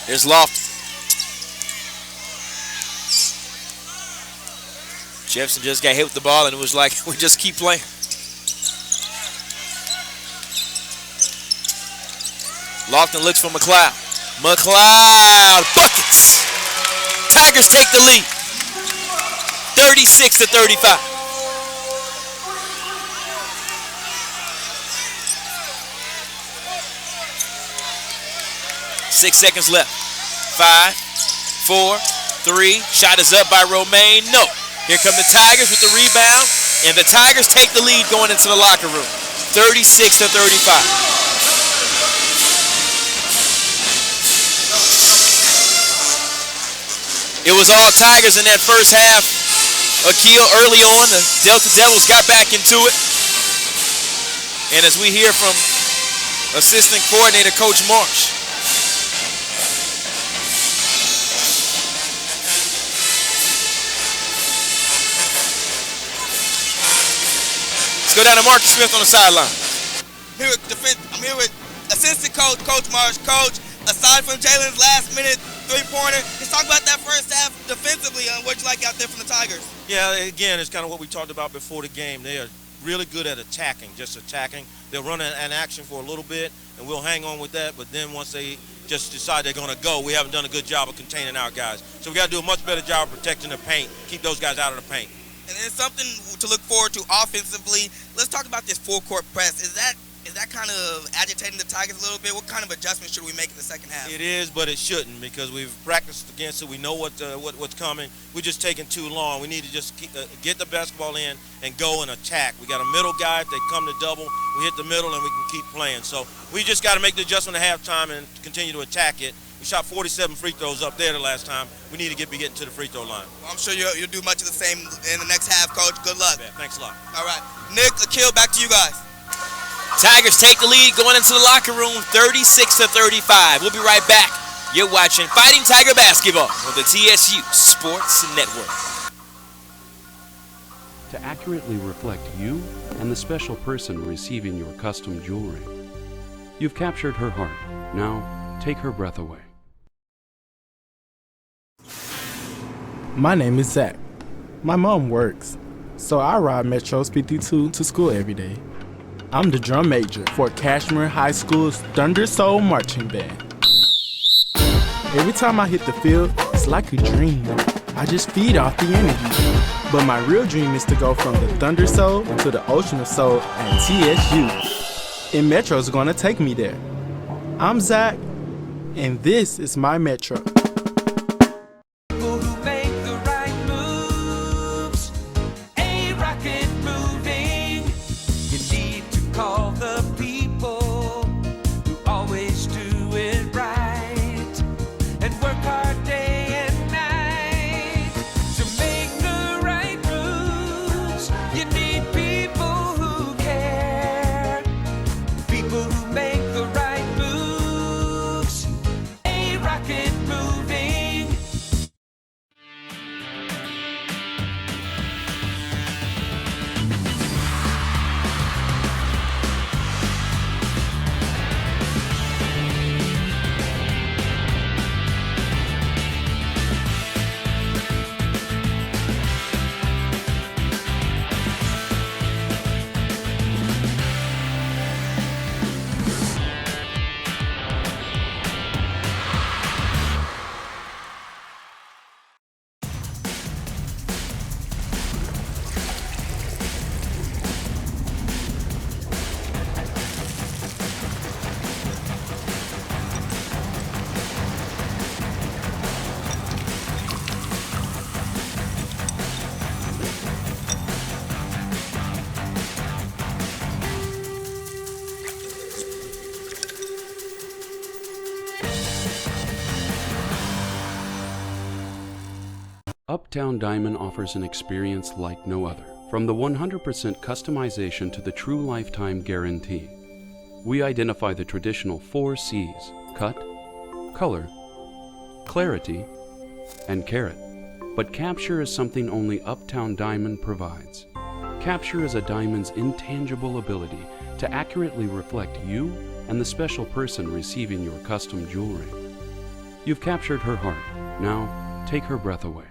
Here's Lofton. Jefferson just got hit with the ball, and it was like, we just keep playing. Lofton looks for McLeod. McLeod buckets. Tigers take the lead. 36-35. Six seconds left. 5, 4, 3. Shot is up by Romaine. No. Here come the Tigers with the rebound, and the Tigers take the lead going into the locker room. 36-35. It was all Tigers in that first half. Akil early on, the Delta Devils got back into it. And as we hear from assistant coordinator Coach Marsh, let's go down to Marcus Smith on the sideline. I'm here with assistant coach, Coach Marsh. Coach, aside from Jalen's last-minute three-pointer, let's talk about that first half defensively and what you like out there from the Tigers. Yeah, again, it's kind of what we talked about before the game. They are really good at attacking, just attacking. They'll run an action for a little bit, and we'll hang on with that. But then once they just decide they're going to go, we haven't done a good job of containing our guys. So we got to do a much better job of protecting the paint, keep those guys out of the paint. And then something to look forward to offensively. Let's talk about this full court press. Is that kind of agitating the Tigers a little bit? What kind of adjustment should we make in the second half? It is, but it shouldn't because we've practiced against it. We know what's coming. We're just taking too long. We need to just get the basketball in and go and attack. We got a middle guy. If they come to double, we hit the middle and we can keep playing. So we just got to make the adjustment at halftime and continue to attack it. We shot 47 free throws up there the last time. We need to be getting to the free throw line. Well, I'm sure you'll do much of the same in the next half, Coach. Good luck. Yeah, thanks a lot. All right. Nick, Akil, back to you guys. Tigers take the lead going into the locker room 36-35. We'll be right back. You're watching Fighting Tiger Basketball on the TSU Sports Network. To accurately reflect you and the special person receiving your custom jewelry. You've captured her heart. Now, take her breath away. My name is Zach. My mom works, so I ride Metro's PT2 to school every day. I'm the drum major for Cashmere High School's Thunder Soul Marching Band. Every time I hit the field, it's like a dream. I just feed off the energy. But my real dream is to go from the Thunder Soul to the Ocean of Soul at TSU. And Metro's gonna take me there. I'm Zach, and this is my Metro. Uptown Diamond offers an experience like no other. From the 100% customization to the true lifetime guarantee. We identify the traditional 4 C's: cut, color, clarity, and carat. But capture is something only Uptown Diamond provides. Capture is a diamond's intangible ability to accurately reflect you and the special person receiving your custom jewelry. You've captured her heart. Now, take her breath away.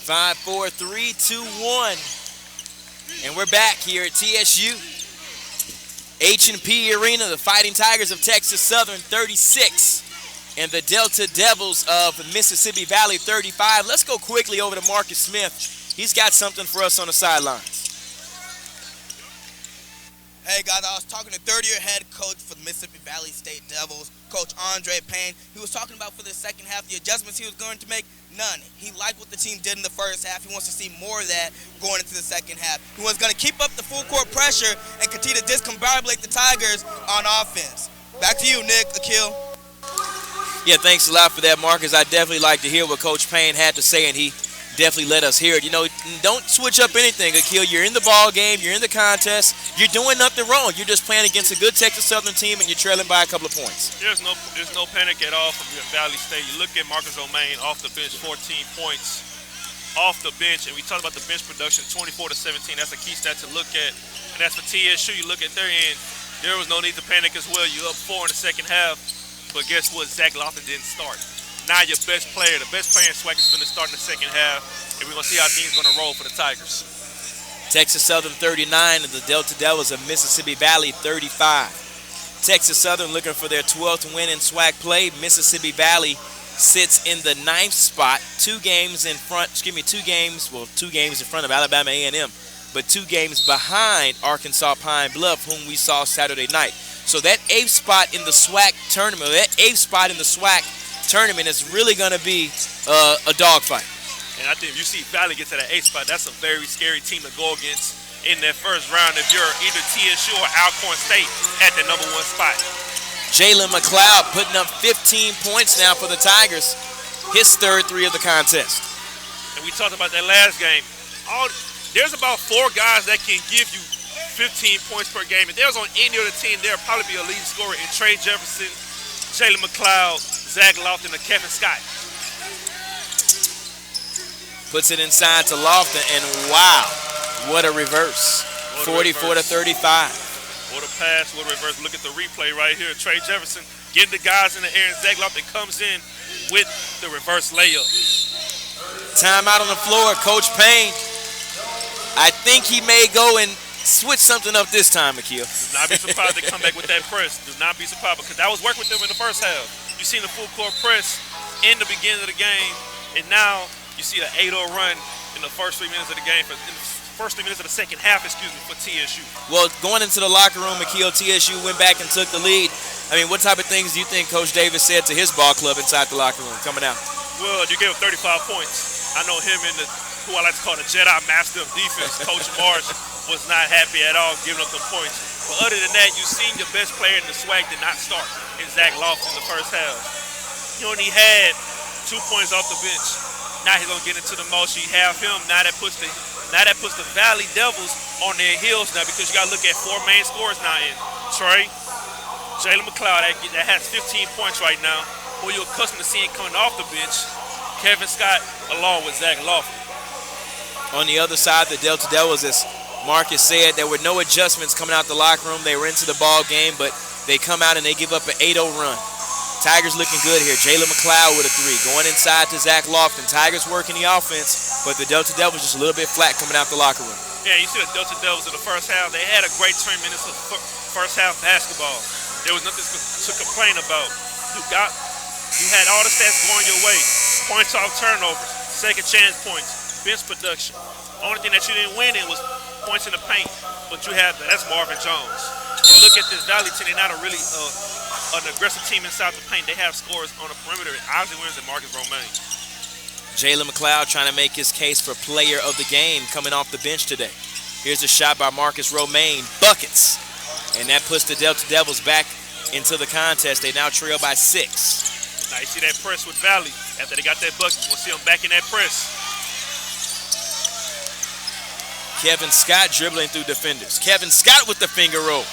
5, 4, 3, 2, 1. And we're back here at TSU. H&P Arena, the Fighting Tigers of Texas Southern 36 and the Delta Devils of Mississippi Valley 35. Let's go quickly over to Marcus Smith. He's got something for us on the sidelines. Hey guys, I was talking to third-year head coach for the Mississippi Valley State Devils, Coach Andre Payne. He was talking about for the second half, the adjustments he was going to make, none. He liked what the team did in the first half. He wants to see more of that going into the second half. He was going to keep up the full court pressure and continue to discombobulate the Tigers on offense. Back to you, Nick, Akil. Yeah, thanks a lot for that, Marcus. I definitely like to hear what Coach Payne had to say, and he definitely let us hear it. You know, don't switch up anything, Akil. You're in the ball game. You're in the contest. You're doing nothing wrong. You're just playing against a good Texas Southern team, and you're trailing by a couple of points. There's no panic at all from Valley State. You look at Marcus Romaine off the bench, 14 points off the bench, and we talked about the bench production, 24-17. That's a key stat to look at. And as for TSU, you look at their end, there was no need to panic as well. You up 4 in the second half, but guess what? Zach Lofton didn't start. Now your best player, the best player in SWAC is going to start in the second half, and we're going to see how things are going to roll for the Tigers. Texas Southern 39 and the Delta Devils of Mississippi Valley 35. Texas Southern looking for their 12th win in SWAC play. Mississippi Valley sits in the 9th spot, 2 games in front of Alabama A&M, but 2 games behind Arkansas Pine Bluff, whom we saw Saturday night. So that 8th spot in the SWAC tournament, is really going to be a dogfight. And I think if you see Valley get to that 8th spot, that's a very scary team to go against in that first round if you're either TSU or Alcorn State at the number 1 spot. Jalen McLeod putting up 15 points now for the Tigers, his third 3 of the contest. And we talked about that last game. There's about 4 guys that can give you 15 points per game. If there was on any other team, there would probably be a lead scorer in Trey Jefferson, Jalen McLeod, Zach Lofton, and Kevin Scott. Puts it inside to Lofton, and wow, what a reverse. 44-35. What a pass, what a reverse. Look at the replay right here. Trey Jefferson getting the guys in the air, and Zach Lofton comes in with the reverse layup. Timeout on the floor, Coach Payne. I think he may go and switch something up this time, Akil. Do not be surprised to come back with that press. Do not be surprised, because that was working with them in the first half. You seen the full court press in the beginning of the game, and now you see an 8-0 run in the first 3 minutes of the game, in the first 3 minutes of the second half, for TSU. Well, going into the locker room, Akil, TSU went back and took the lead. I mean, what type of things do you think Coach Davis said to his ball club inside the locker room coming out? Well, you gave him 35 points. I know him and who I like to call the Jedi Master of Defense, Coach Marsh, was not happy at all giving up the points. But other than that, you've seen your best player in the SWAC did not start in Zach Lofton in the first half. He only had 2 points off the bench. Now he's gonna get into the motion. You have him. Now that puts the Valley Devils on their heels now, because you gotta look at 4 main scorers now in Trey, Jalen McLeod that has 15 points right now, who you're accustomed to seeing coming off the bench, Kevin Scott along with Zach Lofton. On the other side, the Delta Devils, as Marcus said, there were no adjustments coming out the locker room. They were into the ball game, but they come out and they give up an 8-0 run. Tigers looking good here. Jalen McLeod with a 3. Going inside to Zach Lofton. Tigers working the offense, but the Delta Devils just a little bit flat coming out the locker room. Yeah, you see the Delta Devils in the first half. They had a great 20 minutes of first half basketball. There was nothing to complain about. You had all the stats going your way. Points off turnovers, second chance points, bench production. Only thing that you didn't win in was points in the paint, but you have that's Marvin Jones. You look at this Valley team, they're not a really an aggressive team inside the paint. They have scores on the perimeter. Ozzie Williams and Marcus Romaine. Jalen McLeod trying to make his case for player of the game coming off the bench today. Here's a shot by Marcus Romaine. Buckets. And that puts the Delta Devils back into the contest. They now trail by 6. Now you see that press with Valley. After they got that bucket, we'll see them back in that press. Kevin Scott dribbling through defenders. Kevin Scott with the finger roll.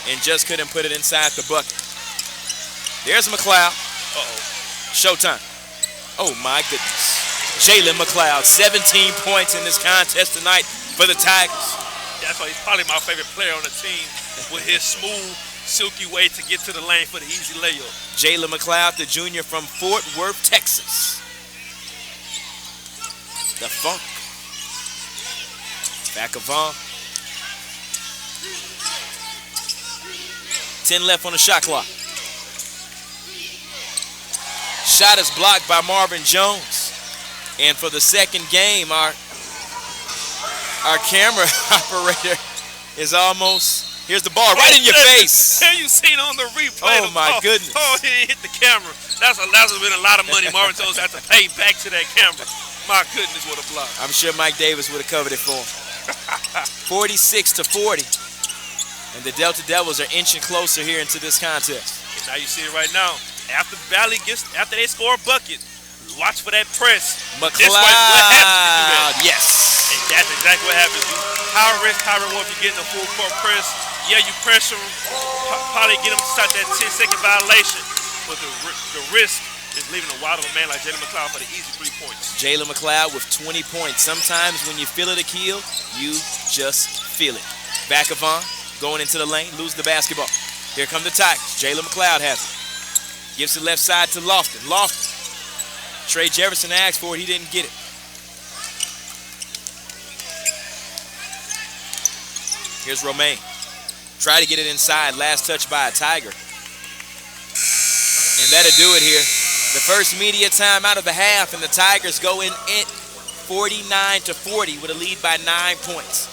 And just couldn't put it inside the bucket. There's McLeod. Showtime. Oh my goodness. Jalen McLeod, 17 points in this contest tonight for the Tigers. That's why he's probably my favorite player on the team, with his smooth, silky way to get to the lane for the easy layup. Jalen McLeod, the junior from Fort Worth, Texas. The funk. Back of Vaughn. 10 left on the shot clock. Shot is blocked by Marvin Jones. And for the second game, our camera operator is almost, here's the ball right in your face. You seen on the replay. Oh my goodness. Oh, he hit the camera. That's been a lot of money Marvin Jones had to pay back to that camera. My goodness, what a block. I'm sure Mike Davis would have covered it for him. 46-40. And the Delta Devils are inching closer here into this contest. And now you see it right now. After they score a bucket, watch for that press. McLeod, this what happens if you do that. yes. And that's exactly what happens. High risk, high reward if you get in a full court press. Yeah, you pressure them, probably get them to start that 10-second violation. But the risk is leaving a wide open man like Jalen McLeod for the easy 3 points. Jalen McLeod with 20 points. Sometimes when you feel it, Akil, you just feel it. Back of on, going into the lane, lose the basketball. Here come the Tigers. Jalen McLeod has it. Gives the left side to Lofton. Trey Jefferson asked for it. He didn't get it. Here's Romaine. Try to get it inside. Last touch by a Tiger. And that'll do it here. The first media time out of the half, and the Tigers go in 49-40 with a lead by 9 points.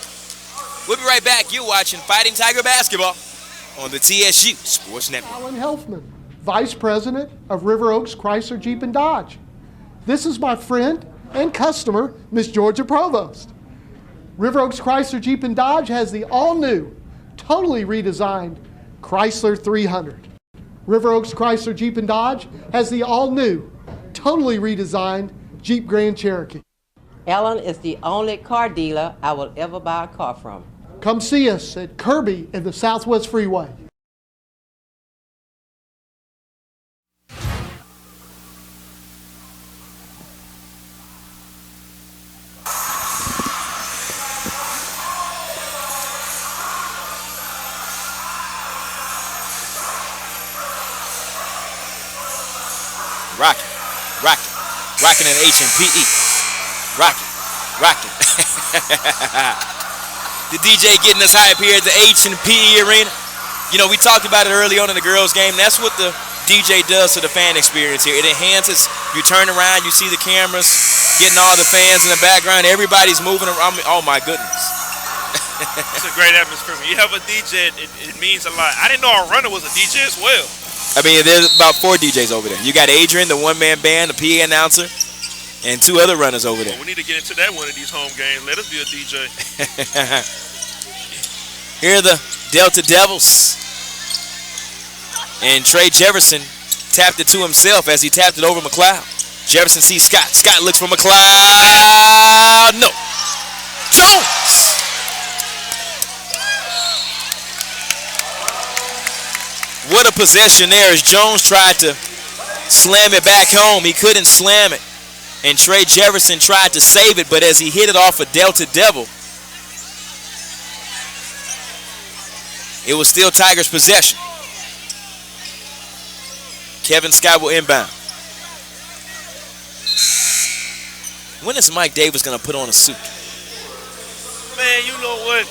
We'll be right back. You're watching Fighting Tiger Basketball on the TSU Sports Network. Alan Helfman, Vice President of River Oaks Chrysler Jeep and Dodge. This is my friend and customer, Miss Georgia Provost. River Oaks Chrysler Jeep and Dodge has the all-new, totally redesigned Chrysler 300. River Oaks Chrysler Jeep and Dodge has the all-new, totally redesigned Jeep Grand Cherokee. Ellen is the only car dealer I will ever buy a car from. Come see us at Kirby and the Southwest Freeway. Rocking at H&PE. Rocking. The DJ getting us hype here at the H&PE Arena. You know, we talked about it early on in the girls' game. That's what the DJ does to the fan experience here. It enhances. You turn around, you see the cameras, getting all the fans in the background. Everybody's moving around. Oh, my goodness. It's a great atmosphere. When you have a DJ, it means a lot. I didn't know our runner was a DJ as well. I mean, there's about 4 DJs over there. You got Adrian, the one-man band, the PA announcer, and 2 other runners over there. Well, we need to get into that one of these home games. Let us be a DJ. Here are the Delta Devils. And Trey Jefferson tapped it to himself as he tapped it over McLeod. Jefferson sees Scott. Scott looks for McLeod. No. Jones. What a possession there as Jones tried to slam it back home. He couldn't slam it. And Trey Jefferson tried to save it, but as he hit it off a Delta Devil, it was still Tigers' possession. Kevin Scott will inbound. When is Mike Davis going to put on a suit? Man, you know what?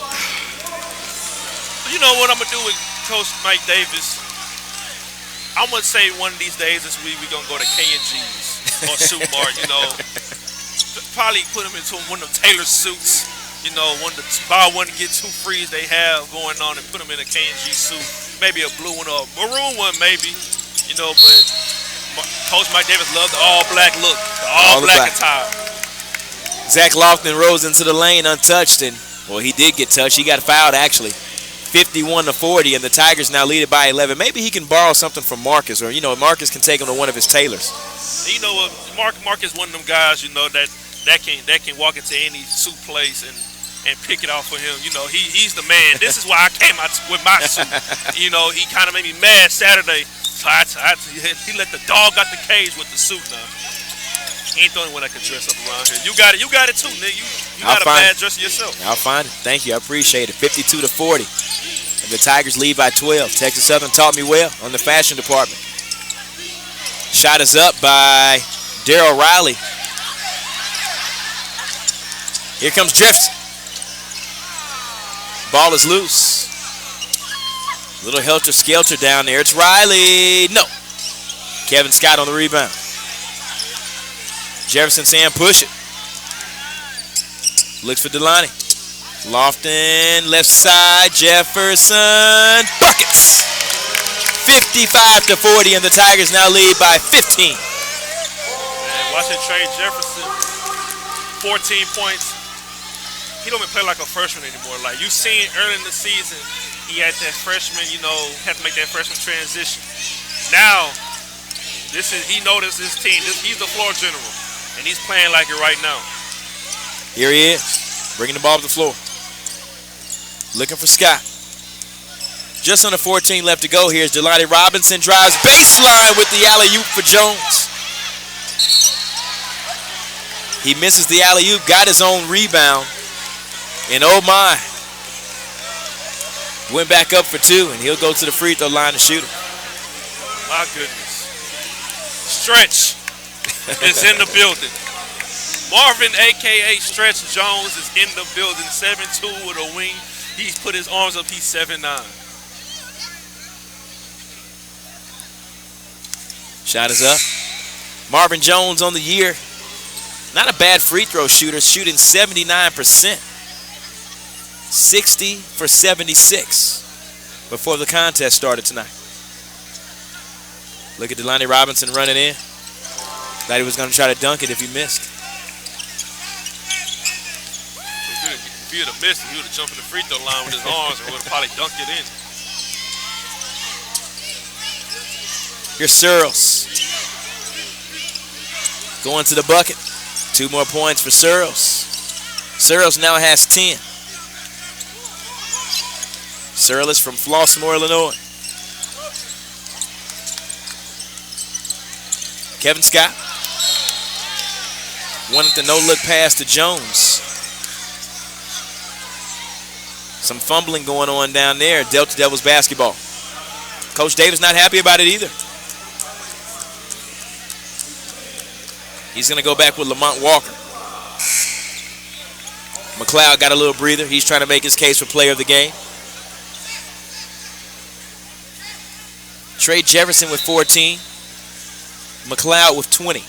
You know what I'm going to do with Coach Mike Davis? I'm going to say one of these days this week we're going to go to K&G's or Suit Mart, you know. Probably put him into one of them Taylor suits, you know, one of the buy one get 2 frees they have going on, and put him in a K&G suit. Maybe a blue one or a maroon one maybe, you know, but Coach Mike Davis loved the all-black look, the all-black attire. Zach Lofton rose into the lane untouched, and, well, he did get touched. He got fouled, actually. 51-40, and the Tigers now lead it by 11. Maybe he can borrow something from Marcus, or, you know, Marcus can take him to one of his tailors. You know what, Marcus is one of them guys, you know, that can walk into any suit place and pick it off for him. You know, he's the man. This is why I came out with my suit. You know, he kind of made me mad Saturday, so he let the dog out the cage with the suit now. He ain't the only one that can dress up around here. You got it too, nigga. You got a bad dress yourself. I'll find it. Thank you. I appreciate it. 52-40. And the Tigers lead by 12. Texas Southern taught me well on the fashion department. Shot is up by Darryl Riley. Here comes Jefferson. Ball is loose. Little helter-skelter down there. It's Riley. No. Kevin Scott on the rebound. Jefferson saying push it. Looks for Delani. Lofton, left side, Jefferson. Buckets! 55-40, and the Tigers now lead by 15. Man, watching Trey Jefferson, 14 points. He don't even play like a freshman anymore. Like you seen early in the season, he had that freshman, had to make that freshman transition. Now, he noticed his team. He's the floor general, and he's playing like it right now. Here he is, bringing the ball to the floor. Looking for Scott. Just under 14 left to go. Here's Jelani Robinson, drives baseline with the alley-oop for Jones. He misses the alley-oop, got his own rebound, and oh my. Went back up for two, and he'll go to the free throw line to shoot it. My goodness. Stretch is in the building. Marvin, a.k.a. Stretch Jones, is in the building. 7'2" with a wing. He's put his arms up. He's 7'9". Shot is up. Marvin Jones on the year. Not a bad free throw shooter, shooting 79%. 60 for 76 before the contest started tonight. Look at Delani Robinson running in. Thought he was going to try to dunk it if he missed. If he would have missed it, he would have jumped in the free throw line with his arms and would have probably dunked it in. Here's Searles. Going to the bucket. 2 more points for Searles. Searles now has 10. Searles from Flossmoor, Illinois. Kevin Scott. Wanted the no-look pass to Jones. Some fumbling going on down there. Delta Devils basketball. Coach Davis not happy about it either. He's going to go back with Lamont Walker. McLeod got a little breather. He's trying to make his case for player of the game. Trey Jefferson with 14. McLeod with 20.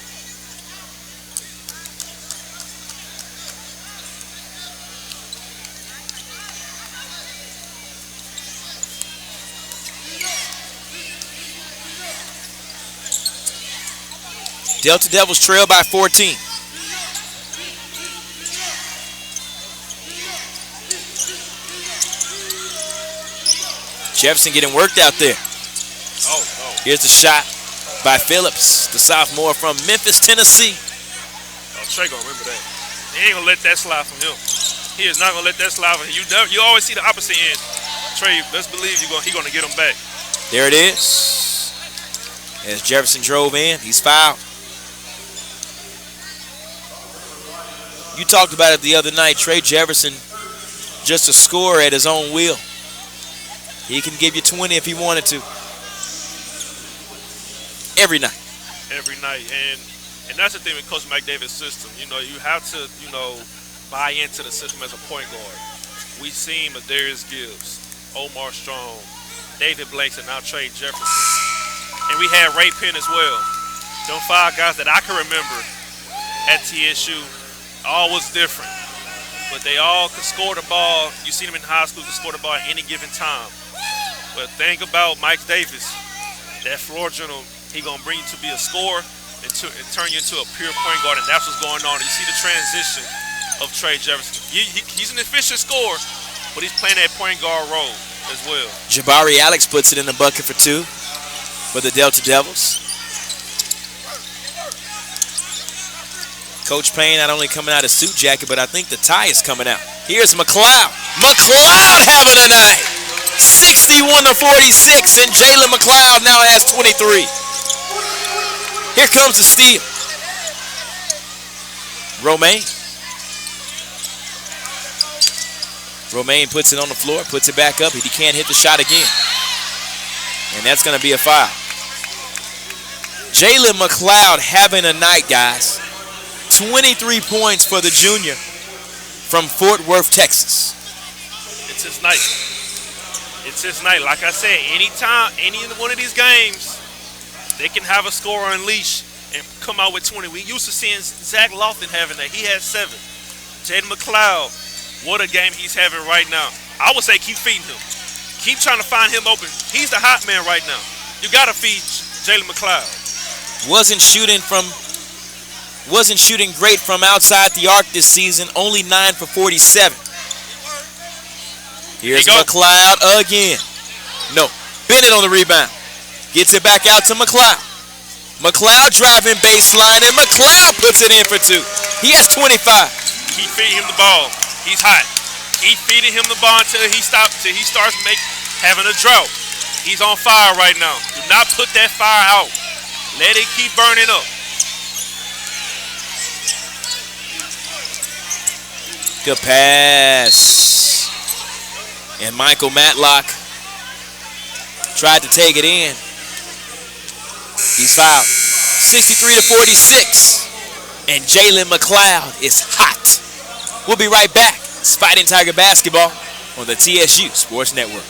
Delta Devils trail by 14. Jefferson getting worked out there. Oh, no. Here's the shot by Phillips, the sophomore from Memphis, Tennessee. Oh, Trey gonna remember that. He ain't gonna let that slide from him. He is not gonna let that slide from him. You always see the opposite end. Trey, best believe he gonna get him back. There it is. As Jefferson drove in, he's fouled. You talked about it the other night. Trey Jefferson, just a scorer at his own will. He can give you 20 if he wanted to. Every night. Every night. And that's the thing with Coach McDavid's system. You have to, buy into the system as a point guard. We've seen Darius Gibbs, Omar Strong, David Blanks, and now Trey Jefferson. And we had Ray Penn as well. Them 5 guys that I can remember at TSU, all was different. But they all could score the ball. You see them in high school, could score the ball at any given time. But think about Mike Davis, that floor general, he gonna bring you to be a scorer and turn you into a pure point guard, and that's what's going on. You see the transition of Trey Jefferson. He's an efficient scorer, but he's playing that point guard role as well. Jabari Alex puts it in the bucket for 2 for the Delta Devils. Coach Payne not only coming out of suit jacket, but I think the tie is coming out. Here's McLeod. McLeod having a night. 61-46, and Jalen McLeod now has 23. Here comes the steal. Romaine. Romaine puts it on the floor, puts it back up. He can't hit the shot again. And that's going to be a foul. Jalen McLeod having a night, guys. 23 points for the junior. from Fort Worth, Texas. It's his night. It's his night. Like I said, anytime, any one of these games, they can have a score unleashed and come out with 20. We used to seeing Zach Lofton having that. He had 7. Jaden McLeod, what a game he's having right now. I would say keep feeding him. Keep trying to find him open. He's the hot man right now. You got to feed Jalen McLeod. Wasn't shooting great from outside the arc this season. Only 9 for 47. Here's McLeod again. No, Bennett on the rebound. Gets it back out to McLeod. McLeod driving baseline, and McLeod puts it in for 2. He has 25. Keep feeding him the ball. He's hot. Keep feeding him the ball until he starts having a drought. He's on fire right now. Do not put that fire out. Let it keep burning up. Good pass. And Michael Matlock tried to take it in. He's fouled. 63-46. And Jalen McLeod is hot. We'll be right back. It's Fighting Tiger Basketball on the TSU Sports Network.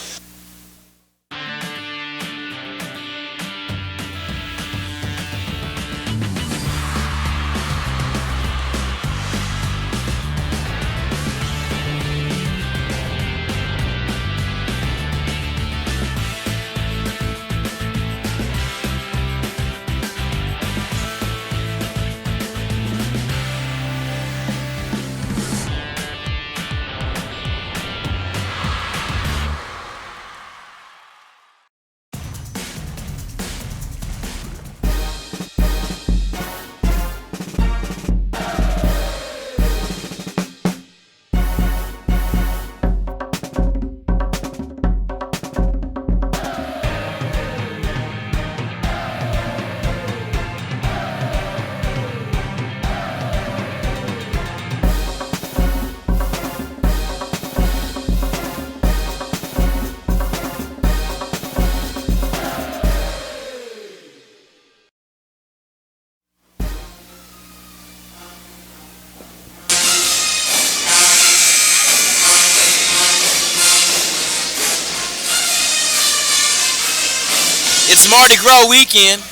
It's Mardi Gras weekend,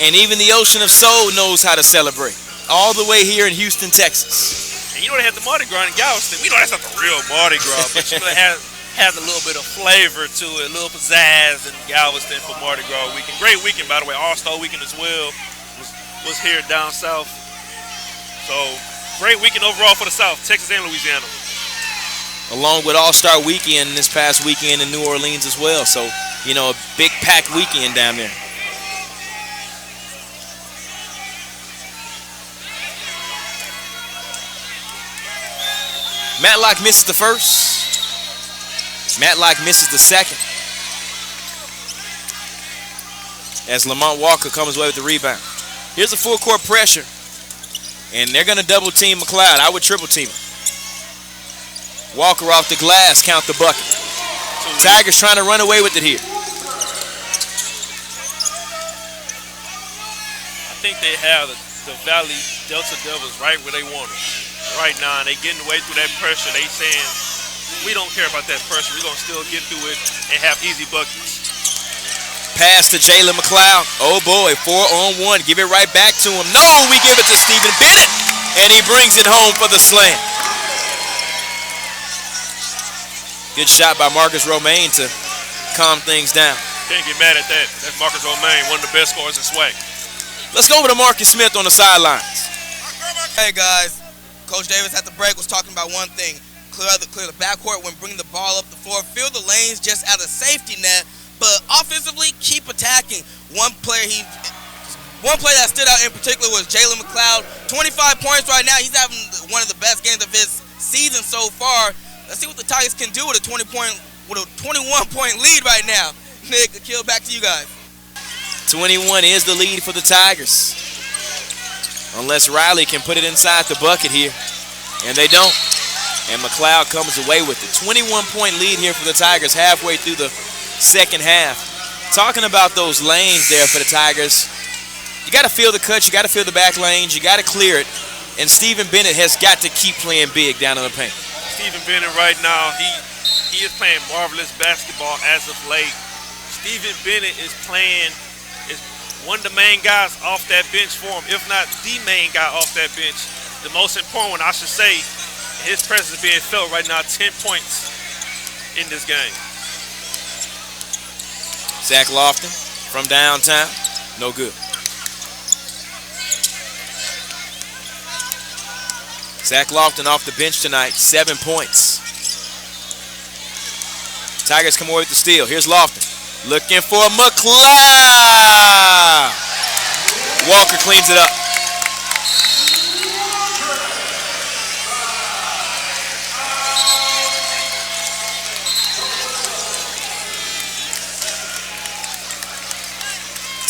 and even the Ocean of Soul knows how to celebrate. All the way here in Houston, Texas. And you know they have the Mardi Gras in Galveston. We know that's not the real Mardi Gras, but you know it has a little bit of flavor to it, a little pizzazz in Galveston for Mardi Gras weekend. Great weekend, by the way. All-Star weekend as well was here down south. So great weekend overall for the South, Texas and Louisiana. Along with All-Star weekend this past weekend in New Orleans as well. So, you know, a big packed weekend down there. Matlock misses the first. Matlock misses the second. As Lamont Walker comes away with the rebound. Here's a full court pressure. And they're going to double team McLeod. I would triple team him. Walker off the glass, count the bucket. Tigers trying to run away with it here. I think they have the Valley Delta Devils right where they want them right now. And they getting away through that pressure. They saying, we don't care about that pressure. We're going to still get through it and have easy buckets. Pass to Jalen McLeod. Oh boy, 4-on-1. Give it right back to him. No, we give it to Stephen Bennett. And he brings it home for the slam. Good shot by Marcus Romaine to calm things down. Can't get mad at that. That's Marcus Romaine, one of the best scorers in swag. Let's go over to Marcus Smith on the sidelines. Hey guys, Coach Davis at the break was talking about one thing. Clear the backcourt when bringing the ball up the floor. Fill the lanes just as a safety net, but offensively keep attacking. One play that stood out in particular was Jalen McLeod. 25 points right now. He's having one of the best games of his season so far. Let's see what the Tigers can do with a 21-point lead right now. Nick, Akil, back to you guys. 21 is the lead for the Tigers. Unless Riley can put it inside the bucket here. And they don't. And McLeod comes away with it. 21-point lead here for the Tigers halfway through the second half. Talking about those lanes there for the Tigers. You got to feel the cuts. You got to feel the back lanes. You got to clear it. And Stephen Bennett has got to keep playing big down in the paint. Stephen Bennett right now, he is playing marvelous basketball as of late. Stephen Bennett is one of the main guys off that bench for him, if not the main guy off that bench. The most important one, I should say, his presence is being felt right now, 10 points in this game. Zach Lofton from downtown, no good. Zach Lofton off the bench tonight, 7 points. Tigers come away with the steal. Here's Lofton, looking for McLeod. Walker cleans it up.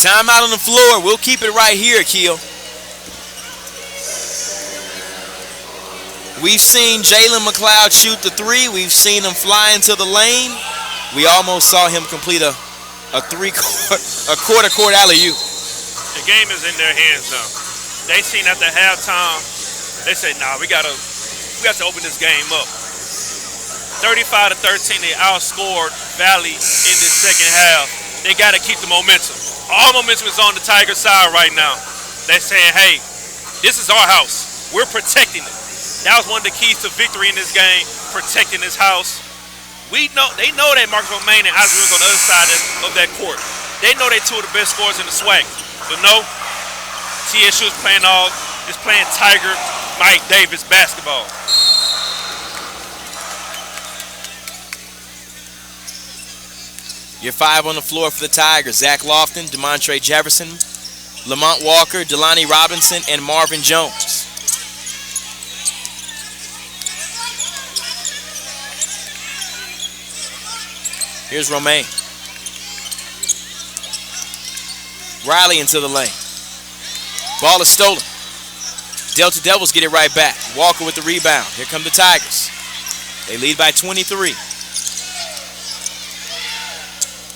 Timeout on the floor. We'll keep it right here, Akil. We've seen Jalen McLeod shoot the three. We've seen him fly into the lane. We almost saw him complete a quarter court alley-oop. The game is in their hands now. They seen after halftime, they said, nah, we got to open this game up. 35-13, they outscored Valley in this second half. They got to keep the momentum. All momentum is on the Tigers side right now. They're saying, hey, this is our house. We're protecting it. That was one of the keys to victory in this game, protecting this house. They know that Marcus Romaine and Isaac Williams on the other side of that court. They know they're two of the best scorers in the SWAC. But no, TSU is playing Tiger Mike Davis basketball. Your 5 on the floor for the Tigers. Zach Lofton, DeMontre Jefferson, Lamont Walker, Delani Robinson, and Marvin Jones. Here's Romaine. Riley into the lane. Ball is stolen. Delta Devils get it right back. Walker with the rebound. Here come the Tigers. They lead by 23.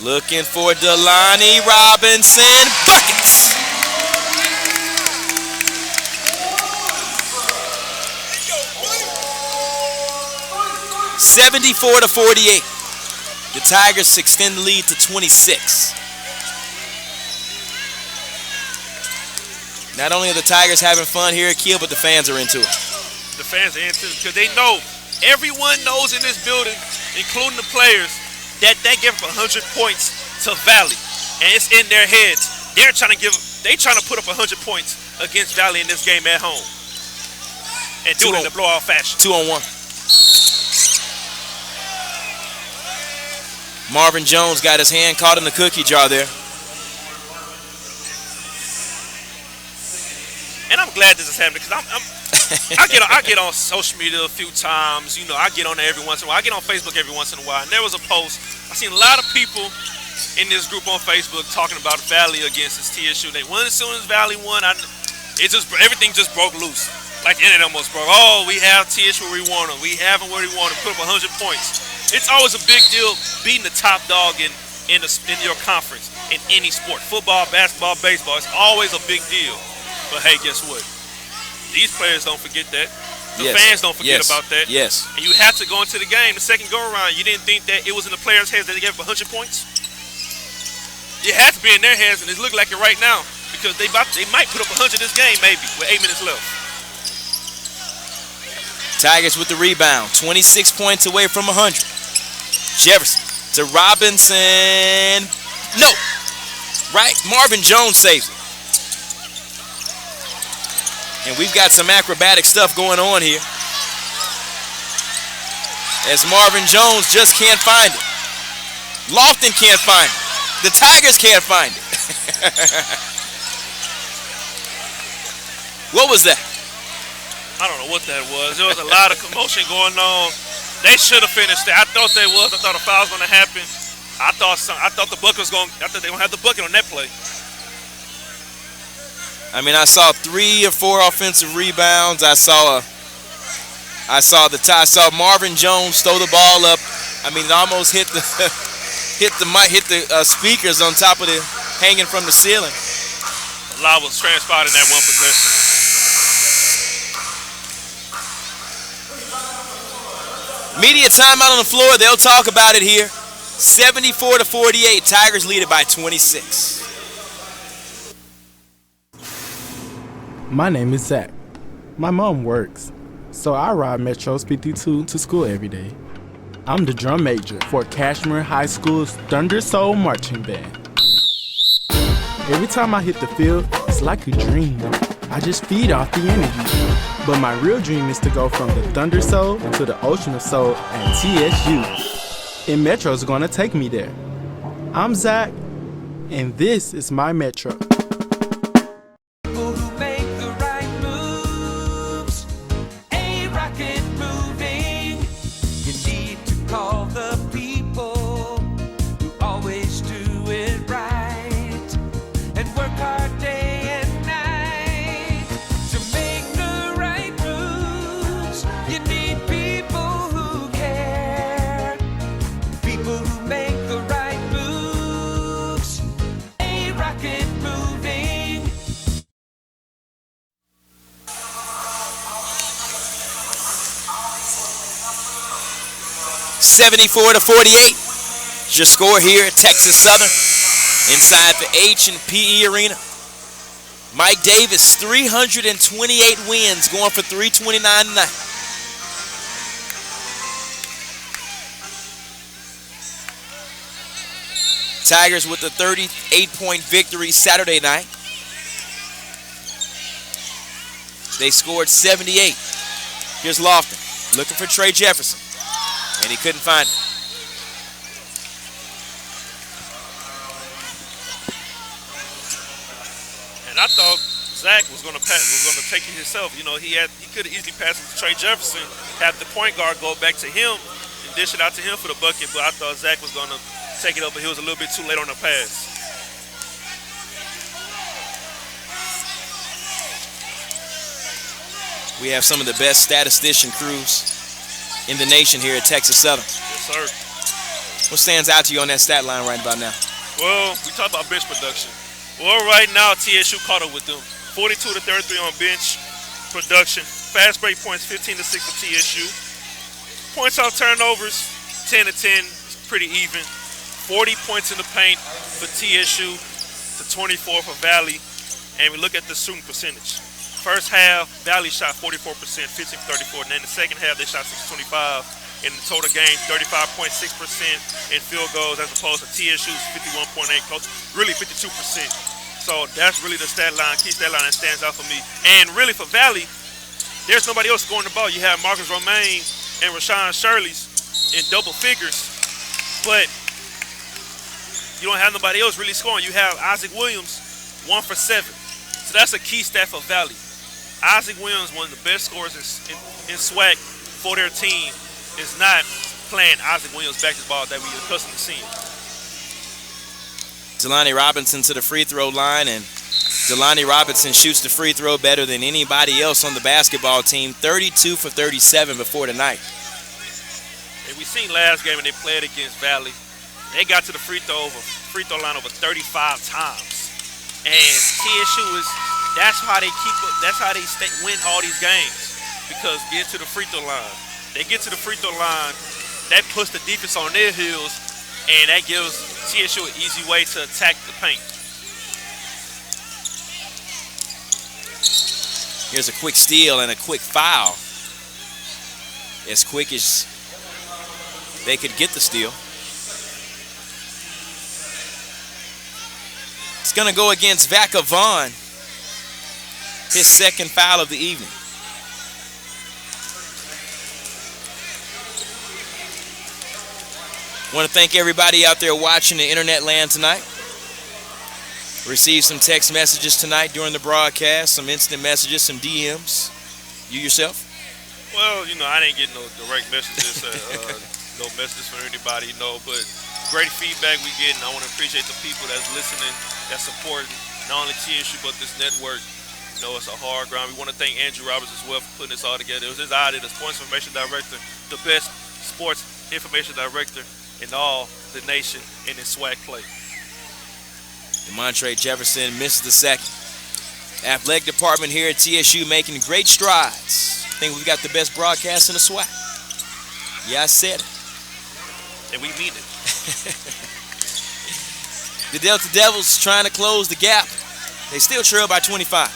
Looking for Delani Robinson. Buckets! (74-48). The Tigers extend the lead to 26. Not only are the Tigers having fun here at Kiel, but the fans are into it. The fans are into it because they know, everyone knows in this building, including the players, that they give up 100 points to Valley, and it's in their heads. They're trying to put up 100 points against Valley in this game at home, and do it in a blowout fashion. 2-on-1. Marvin Jones got his hand caught in the cookie jar there. And I'm glad this is happening because I get on social media a few times. You know, I get on there every once in a while. I get on Facebook every once in a while. And there was a post. I seen a lot of people in this group on Facebook talking about Valley against this TSU. They won as soon as Valley won. Everything just broke loose. Like the internet almost broke. Oh, we have TSU where we want them. We have them where we want them. Put up 100 points. It's always a big deal beating the top dog in your conference in any sport. Football, basketball, baseball. It's always a big deal. But hey, guess what? These players don't forget that. The fans don't forget about that. Yes. And you have to go into the game, the second go-around. You didn't think that it was in the players' heads that they gave up 100 points? It has to be in their heads, and it's looking like it right now because they might put up 100 this game maybe with 8 minutes left. Tigers with the rebound. 26 points away from 100. Jefferson to Robinson. No. Right? Marvin Jones saves it. And we've got some acrobatic stuff going on here. As Marvin Jones just can't find it. Lofton can't find it. The Tigers can't find it. What was that? I don't know what that was. There was a lot of commotion going on. They should have finished it. I thought they was. I thought a foul was going to happen. I thought the bucket was going. I thought they were going to have the bucket on that play. I mean, I saw 3 or 4 offensive rebounds. I saw Marvin Jones throw the ball up. I mean, it almost hit the speakers on top of the hanging from the ceiling. A lot was transpired in that one possession. Media timeout on the floor. They'll talk about it here. 74-48. Tigers lead it by 26. My name is Zach. My mom works, so I ride Metro's PT2 to school every day. I'm the drum major for Cashmere High School's Thunder Soul Marching Band. Every time I hit the field, it's like a dream. I just feed off the energy. But my real dream is to go from the Thunder Soul to the Ocean of Soul at TSU. And Metro's gonna take me there. I'm Zach, and this is my Metro. (74-48). Your score here at Texas Southern inside the H&PE Arena. Mike Davis, 328 wins, going for 329 tonight. Tigers with a 38-point victory Saturday night. They scored 78. Here's Lofton looking for Trey Jefferson, and he couldn't find him. And I thought Zach was going to take it himself. You know, he could have easily passed it to Trey Jefferson, have the point guard go back to him, and dish it out to him for the bucket. But I thought Zach was going to take it up, but he was a little bit too late on the pass. We have some of the best statistician crews in the nation here at Texas Southern. Yes, sir. What stands out to you on that stat line right about now? Well, we talked about bench production. Well, right now, TSU caught up with them. 42-33 on bench production. Fast break points, 15-6 for TSU. Points off turnovers, 10-10. It's pretty even. 40 points in the paint for TSU to 24 for Valley. And we look at the shooting percentage. First half, Valley shot 44%, 15-34. And then the second half, they shot 6-25. In the total game, 35.6% in field goals as opposed to TSU's 51.8, really 52%. So that's really the key stat line that stands out for me. And really for Valley, there's nobody else scoring the ball. You have Marcus Romaine and Rashawn Shirley's in double figures, but you don't have nobody else really scoring. You have Isaac Williams, 1 for 7. So that's a key stat for Valley. Isaac Williams, one of the best scorers in SWAC for their team, is not playing Isaac Williams basketball that we're accustomed to seeing. Jelani Robinson to the free throw line, and Jelani Robinson shoots the free throw better than anybody else on the basketball team. 32 for 37 before tonight. And we seen last game when they played against Valley, they got to the free throw line over 35 times. And TSU that's how they win all these games, because get to the free throw line. They get to the free throw line, that puts the defense on their heels, and that gives TSU an easy way to attack the paint. Here's a quick steal and a quick foul. As quick as they could get the steal. It's going to go against Vaca Vaughn, his second foul of the evening. I want to thank everybody out there watching the internet land tonight. Received some text messages tonight during the broadcast, some instant messages, some DMs. You yourself? Well, I didn't get no direct messages, no messages from anybody, but great feedback we get, and I want to appreciate the people that's listening, that's supporting not only TSU but this network. It's a hard ground. We want to thank Andrew Roberts as well for putting this all together. It was his idea, the sports information director, the best sports information director in all the nation in his SWAC play. DeMontre Jefferson misses the second. Athletic department here at TSU making great strides. I think we've got the best broadcast in the SWAC. Yeah, I said it. And we mean it. The Delta Devils trying to close the gap. They still trail by 25.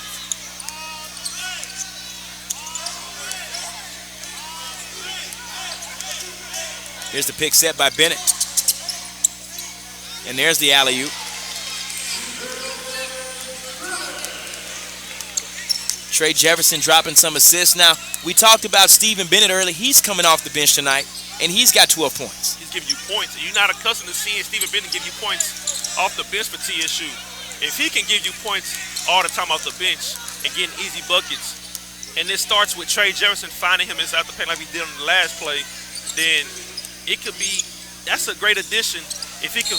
Here's the pick set by Bennett. And there's the alley-oop. Trey Jefferson dropping some assists. Now, we talked about Stephen Bennett earlier. He's coming off the bench tonight, and he's got 12 points. He's giving you points. You're not accustomed to seeing Stephen Bennett give you points off the bench for TSU. If he can give you points all the time off the bench and getting easy buckets, and this starts with Trey Jefferson finding him inside the paint like we did on the last play, then it could be, that's a great addition if he could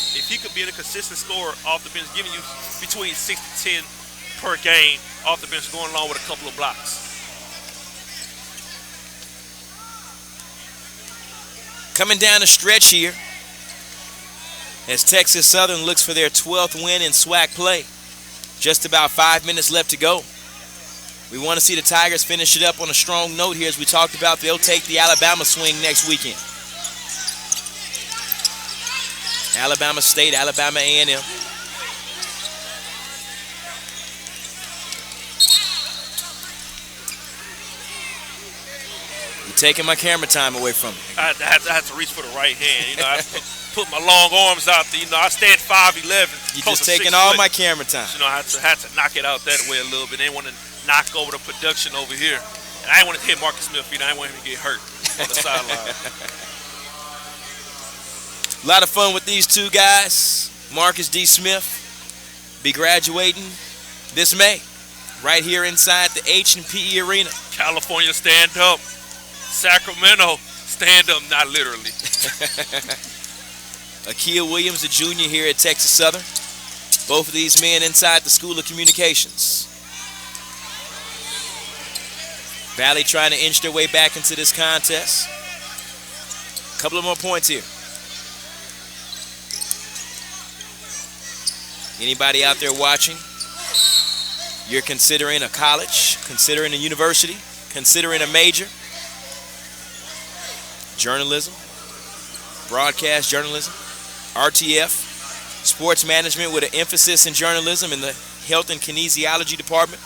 be a consistent scorer off the bench, giving you between 6 to 10 per game off the bench, going along with a couple of blocks. Coming down the stretch here as Texas Southern looks for their 12th win in SWAC play. Just about 5 minutes left to go. We want to see the Tigers finish it up on a strong note here. As we talked about, they'll take the Alabama swing next weekend. Alabama State, Alabama A&M. You're taking my camera time away from me. I had to reach for the right hand. You know, I put my long arms out there. You know, I stand 5'11". You're just taking all my camera time. You know, I had to knock it out that way a little bit. They didn't want to knock over the production over here. And I didn't want to hit Marcus Smith. I didn't want him to get hurt on the sideline. A lot of fun with these two guys. Marcus D. Smith be graduating this May right here inside the H&PE Arena. California, stand up. Sacramento, stand up, not literally. Akil Williams, a junior here at Texas Southern. Both of these men inside the School of Communications. Valley trying to inch their way back into this contest. A couple of more points here. Anybody out there watching? You're considering a college, considering a university, considering a major. Journalism, broadcast journalism, RTF, sports management with an emphasis in journalism in the health and kinesiology department.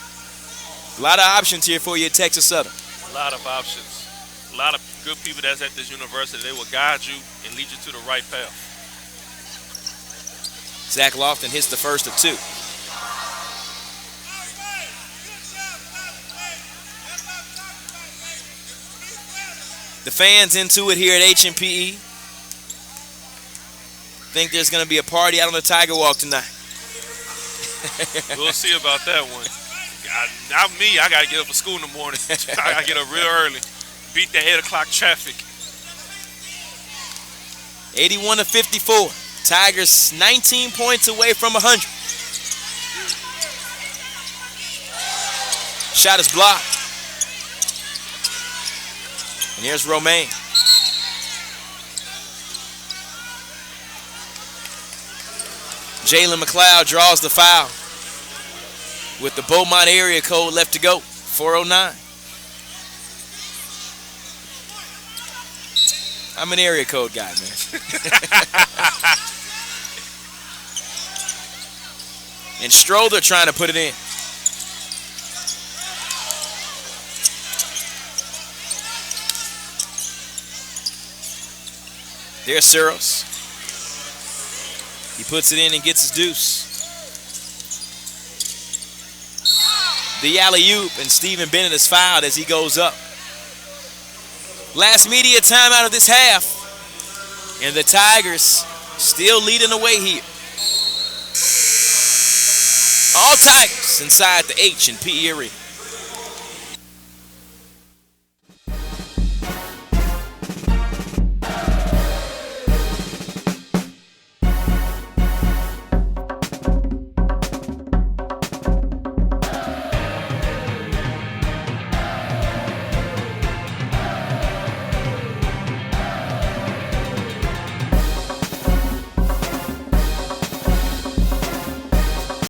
A lot of options here for you at Texas Southern. A lot of options. A lot of good people that's at this university. They will guide you and lead you to the right path. Zach Lofton hits the first of two. The fans into it here at H&PE. Think there's going to be a party out on the Tiger Walk tonight. We'll see about that one. Not me. I got to get up for school in the morning. I got to get up real early. Beat that 8 o'clock traffic. 81-54. Tigers 19 points away from 100. Shot is blocked. And here's Romaine. Jalen McLeod draws the foul with the Beaumont area code left to go. 409. I'm an area code guy, man. And Strother trying to put it in. There's Searles. He puts it in and gets his deuce. The alley-oop, and Stephen Bennett is fouled as he goes up. Last media timeout of this half. And the Tigers still leading the way here. All Tigers inside the H&PE Arena.